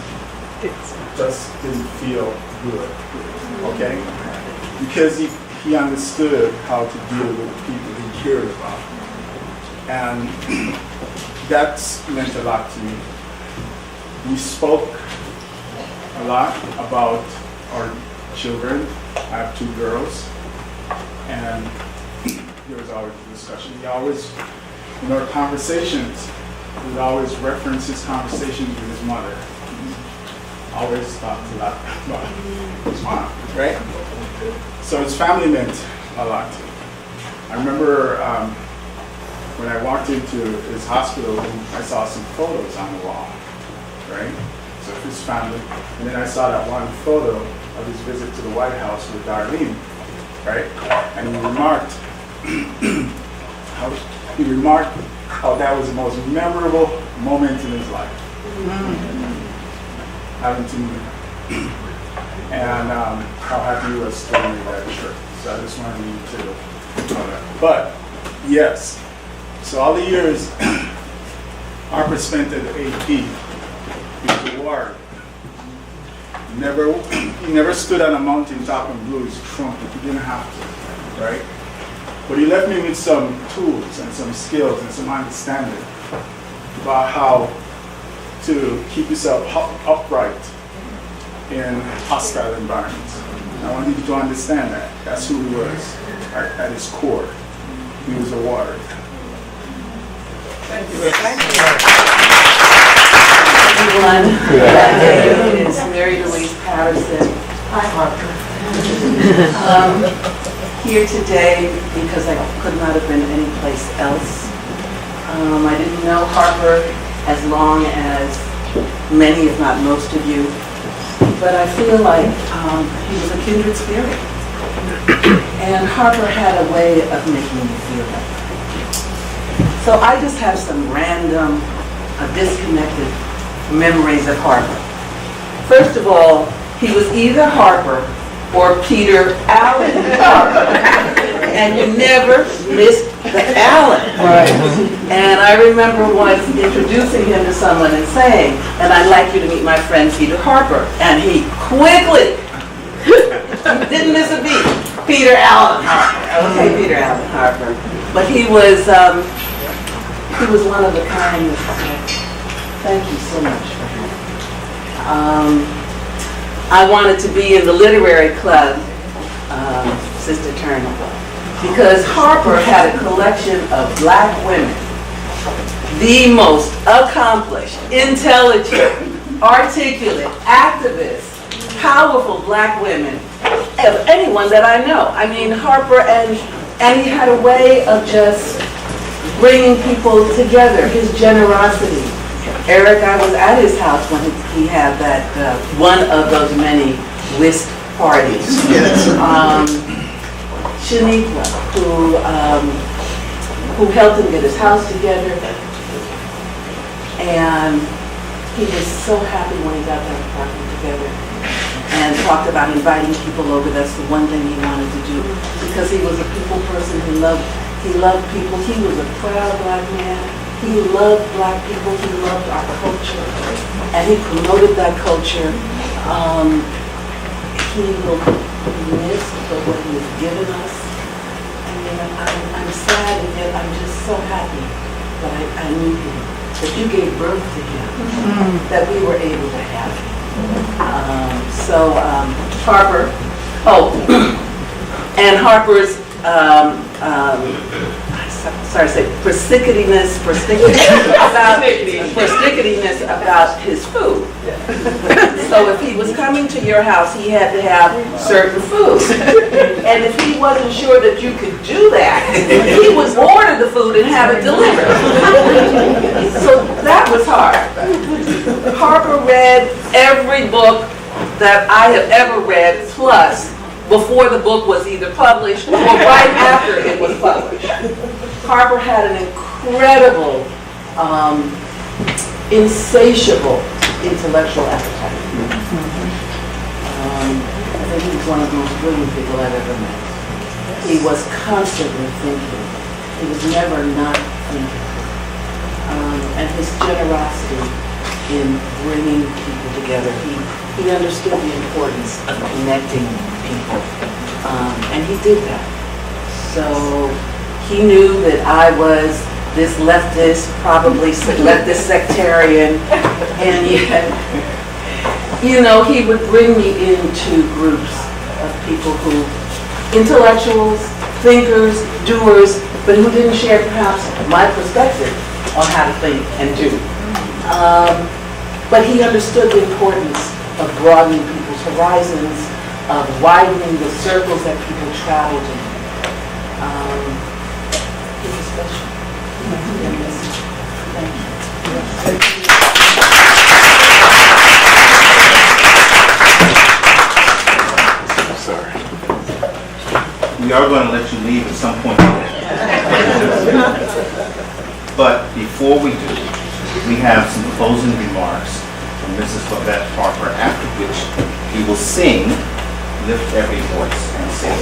just didn't feel good, okay? Because he understood how to deal with people he cared about. And that's meant a lot to me. We spoke a lot about our children. I have 2 girls, and there was always a discussion. He always, in our conversations, would always reference his conversations with his mother. Always talked a lot about his mom, right? So his family meant a lot. I remember when I walked into his hospital, I saw some photos on the wall, right? So of his family. And then I saw that one photo of his visit to the White House with Darlene, right? And he remarked how that was the most memorable moment in his life. Having to meet him. And how happy he was to me that trip. So I just wanted you to know that. But, yes, so all the years Harper spent at the AP, he was a warrior. He never stood on a mountaintop and blew his trumpet. He didn't have to, right? But he left me with some tools and some skills and some understanding about how to keep yourself upright in hostile environments. I want you to understand that. That's who he was at his core. He was a warrior. Thank you. Everyone, my name is Mary Louise Patterson. Hi, Harper. Here today because I could not have been anyplace else. I didn't know Harper as long as many, if not most of you, but I feel like he was a kindred spirit. And Harper had a way of making me feel that way. So I just have some random, disconnected memories of Harper. First of all, he was either Harper or Peter Allen Harper. And you never missed the Allen. Right. And I remember once introducing him to someone and saying, and I'd like you to meet my friend Peter Harper. And he quickly, didn't miss a beat, Peter Allen Harper. Okay, Peter Allen Harper. But he was one of the kind that, thank you so much for him. I wanted to be in the literary club, Sister Turner, because Harper had a collection of black women, the most accomplished, intelligent, articulate, activist, powerful black women of anyone that I know. I mean, Harper, and he had a way of just bringing people together, his generosity. Eric, I was at his house when he had that, one of those many whist parties. Yes. Shaniqua, who helped him get his house together. And he was so happy when he got that apartment together and talked about inviting people over. That's the one thing he wanted to do because he was a people person. He loved people. He was a proud black man. He loved black people. He loved our culture. And he promoted that culture. He will be missed for what he has given us. And I'm sad and yet I'm just so happy that I knew him. That you gave birth to him. That we were able to have him. Harper. Oh, and Harper's sorry to say, persnicketyness about his food. So if he was coming to your house, he had to have certain food. And if he wasn't sure that you could do that, he would order the food and have it delivered. So that was hard. Harper read every book that I have ever read, plus before the book was either published or right after it was published. Harper had an incredible, insatiable intellectual appetite. I think he was one of the most brilliant people I've ever met. He was constantly thinking. He was never not thinking. And his generosity in bringing people together. He understood the importance of connecting people, and he did that. So he knew that I was this leftist, probably leftist sectarian, and yet, you know, he would bring me into groups of people who, intellectuals, thinkers, doers, but who didn't share perhaps my perspective on how to think and do. But he understood the importance of broadening people's horizons, of widening the circles that people traveled in. He was special. Thank you. I'm sorry. We are going to let you leave at some point. But before we do, we have some closing remarks from Mrs. Babette Harper, after which he will sing Lift Every Voice and Sing.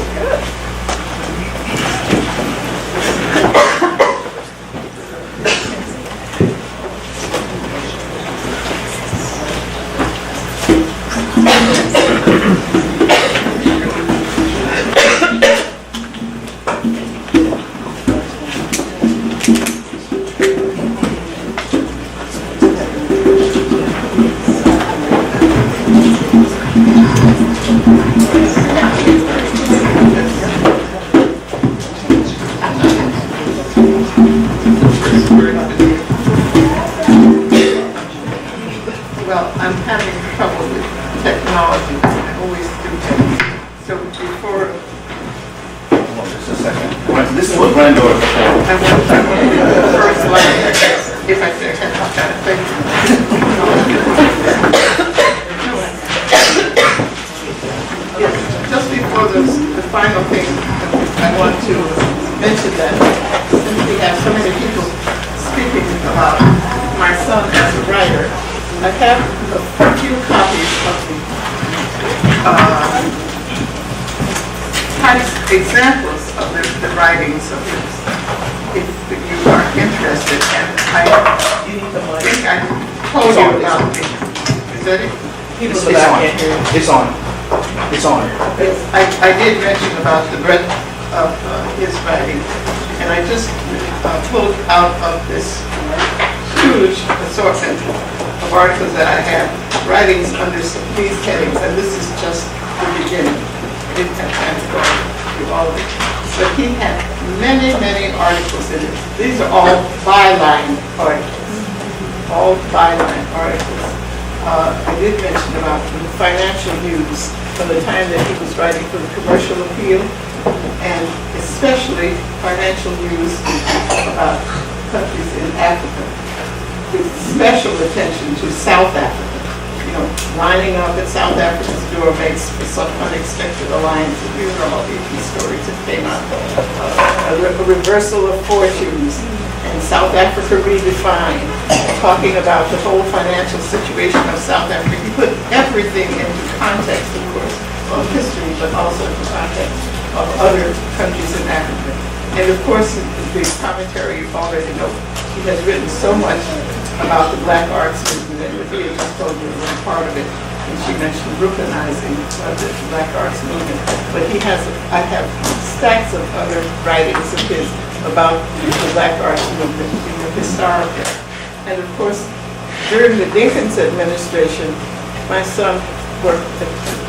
Well, I'm having trouble with technology. I always do that. So before, Just a second. This is what granddaughter. I want to do the first line, if I can. Thank you. Yes, just before the final thing, I want to mention that since we have so many people speaking about my son as a writer, I have a few copies of the examples of the writings of his, if you are interested. And I think I told you about it. Is that it? It's on. It's on. I did mention about the breadth of his writing, and I just pulled out of this huge assortment of articles that I have, writings under these headings, and this is just the beginning. I didn't have time to go through all of it. But he had many, many articles in it. These are all byline articles. All byline articles. I did mention about the financial news from the time that he was writing for the Commercial Appeal, and especially financial news about countries in Africa, with special attention to South Africa. You know, lining up at South Africa's door makes for some unexpected alliances. These are all AP stories that came out. A reversal of fortunes, and South Africa redefined, talking about the whole financial situation of South Africa. He put everything into context, of course, of history, but also in the context of other countries in Africa. And of course, the commentary you already know. He has written so much about the Black arts movement, and Ruthia just told you one part of it, and she mentioned Brooklynizing of the Black arts movement. But I have stacks of other writings of his about the Black arts movement, historical. And of course, during the Dinkins administration, my son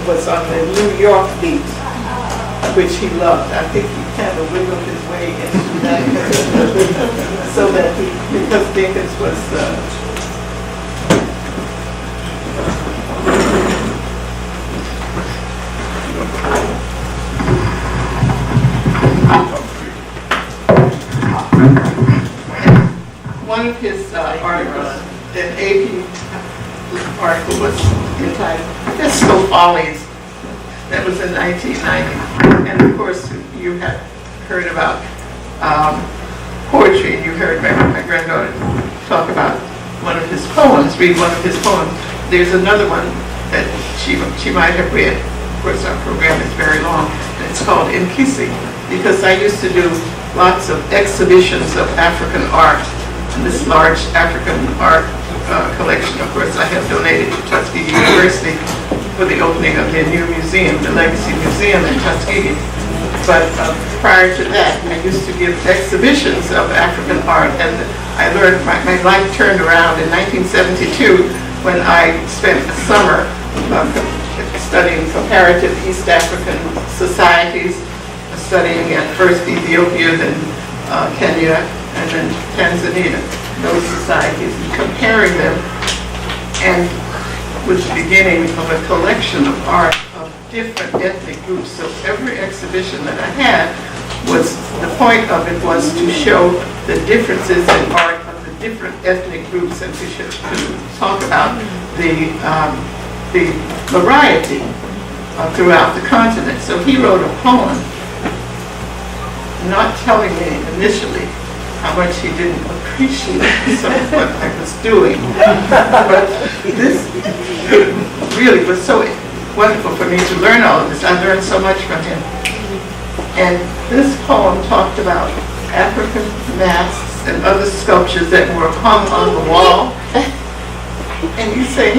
was on the New York beat, which he loved. I think he kind of wiggled his way into So that because Dickens was one of his articles, an AP article was entitled Fiscal Follies. That was in 1990. And of course, you have heard about poetry, and you heard my granddaughter talk about one of his poems, read one of his poems. There's another one that she might have read. Of course, our program is very long. And it's called Nkisi, because I used to do lots of exhibitions of African art. And this large African art collection, of course, I have donated to Tuskegee University for the opening of their new museum, the Legacy Museum in Tuskegee. But prior to that, I used to give exhibitions of African art, and I learned, my life turned around in 1972 when I spent a summer studying comparative East African societies, studying at first Ethiopia, then Kenya, and then Tanzania, those societies, and comparing them, and with the beginning of a collection of art of different ethnic groups. So every exhibition that I had was, the point of it was to show the differences in art of the different ethnic groups, and to talk about the variety throughout the continent. So he wrote a poem, not telling me initially how much he didn't appreciate some of what I was doing. But this really was so wonderful for me to learn all of this. I learned so much from him. And this poem talked about African masks and other sculptures that were hung on the wall. And you say,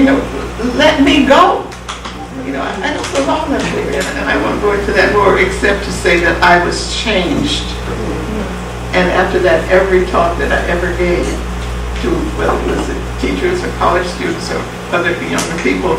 let me go. I don't belong up there. And I won't go into that more except to say that I was changed. And after that, every talk that I ever gave to, whether it was teachers or college students or other younger people,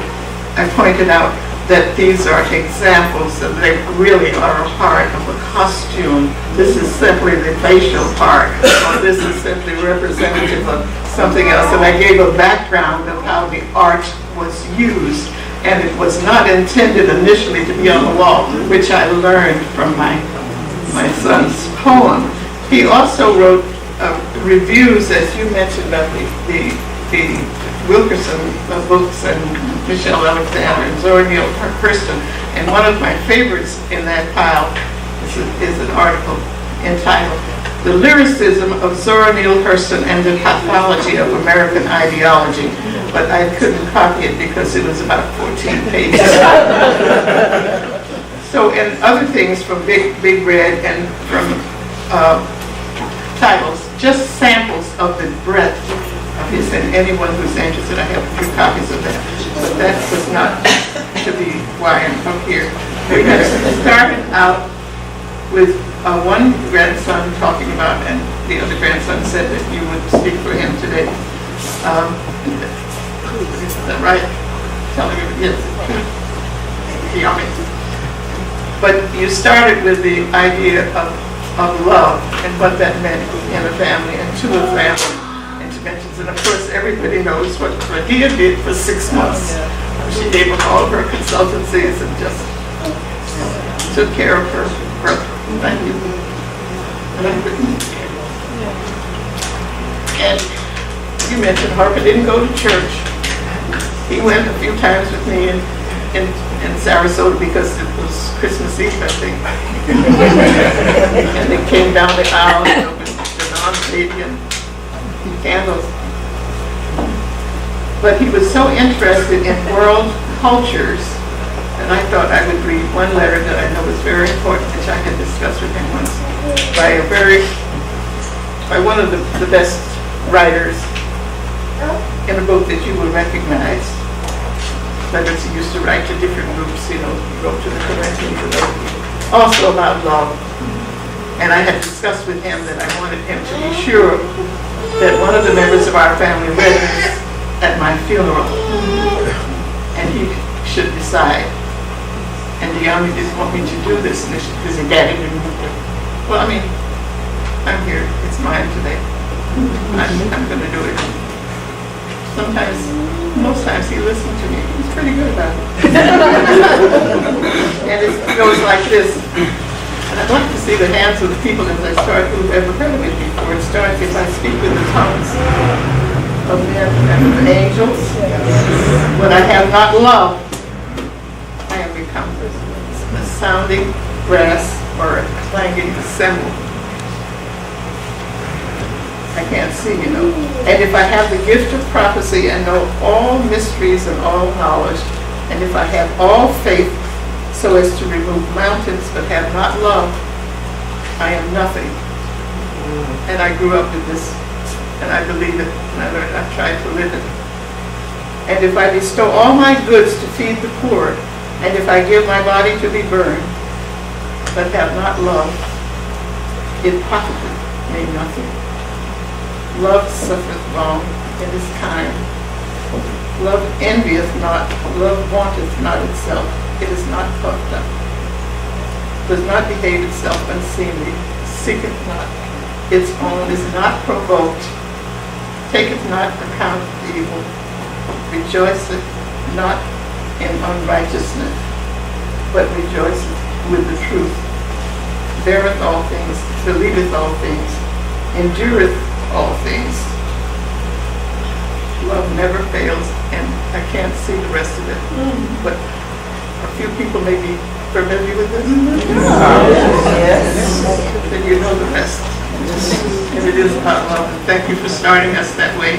I pointed out that these are examples, that they really are a part of a costume. This is simply the facial part, or this is simply representative of something else. And I gave a background of how the art was used, and it was not intended initially to be on the wall, which I learned from my son's poem. He also wrote reviews, as you mentioned, of the Wilkerson books, and Michelle Alexander and Zora Neale Hurston. And one of my favorites in that pile is an article entitled "The Lyricism of Zora Neale Hurston and the Pathology of American Ideology." But I couldn't copy it because it was about 14 pages. So, and other things from Big Red and from titles, just samples of the breadth of his, and anyone who's interested, I have a few copies of that. But that was not to be why I'm up here. We had started out with one grandson talking about, and the other grandson said that you would speak for him today. Is that right? Telling him, yes. But you started with the idea of love and what that meant in a family and to a family, interventions. And of course, everybody knows what Dia did for 6 months. She gave up all of her consultancies and just took care of her brother. Thank you. And you mentioned Harper didn't go to church. He went a few times with me in Sarasota because it was Christmas Eve, I think. And they came down the aisle with the non-Canadian candles. But he was so interested in world cultures, and I thought I would read one letter that I know was very important, which I had discussed with him once, by one of the best writers in a book that you will recognize. Letters he used to write to different groups, he wrote to the Corinthians and other people, also about love. And I had discussed with him that I wanted him to be sure that one of the members of our family read this at my funeral, and he should decide. And Deami didn't want me to do this, and because Daddy didn't want to. Well, I mean, I'm here, it's mine today. I'm gonna do it. Sometimes, most times he listens to me, he's pretty good about it. And it goes like this. And I'd like to see the hands of the people as I start who've ever heard of it before. It starts, if I speak with the tongues of men and of angels, when I have not love, I am become a sounding brass or a clanging cymbal. I can't see, you know. And if I have the gift of prophecy and know all mysteries and all knowledge, and if I have all faith so as to remove mountains but have not love, I am nothing. And I grew up with this, and I believe it, and I've tried to live it. And if I bestow all my goods to feed the poor, and if I give my body to be burned, but have not love, it profiteth me nothing. Love suffereth long, and is kind. Love envieth not, love vaunteth not itself. It is not puffed up, does not behave itself unseemly, seeketh not its own, is not provoked, taketh not account of evil, rejoiceth not in unrighteousness, but rejoiceth with the truth, beareth all things, believeth all things, endureth all things. Love never fails, and I can't see the rest of it, but a few people may be familiar with this. Yes. Then you know the rest. And it is about love. And thank you for starting us that way.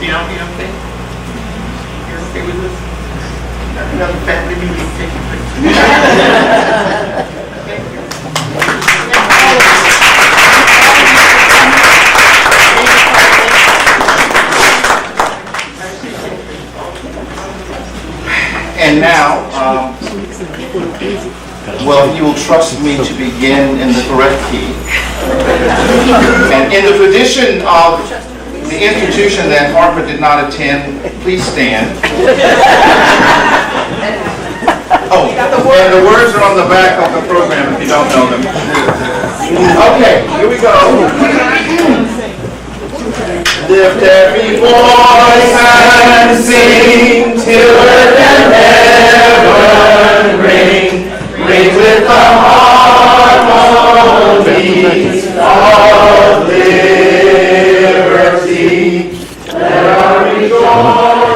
You okay? You're okay with this? Another family meeting taking place. Thank you. And now, well, if you will trust me to begin in the correct key. And in the tradition of the institution that Harper did not attend, please stand. Oh, and the words are on the back of the program if you don't know them. Okay, here we go. Lift every voice and sing till earth and heaven ring, ring with the harmonies of liberty. Let our rejoicing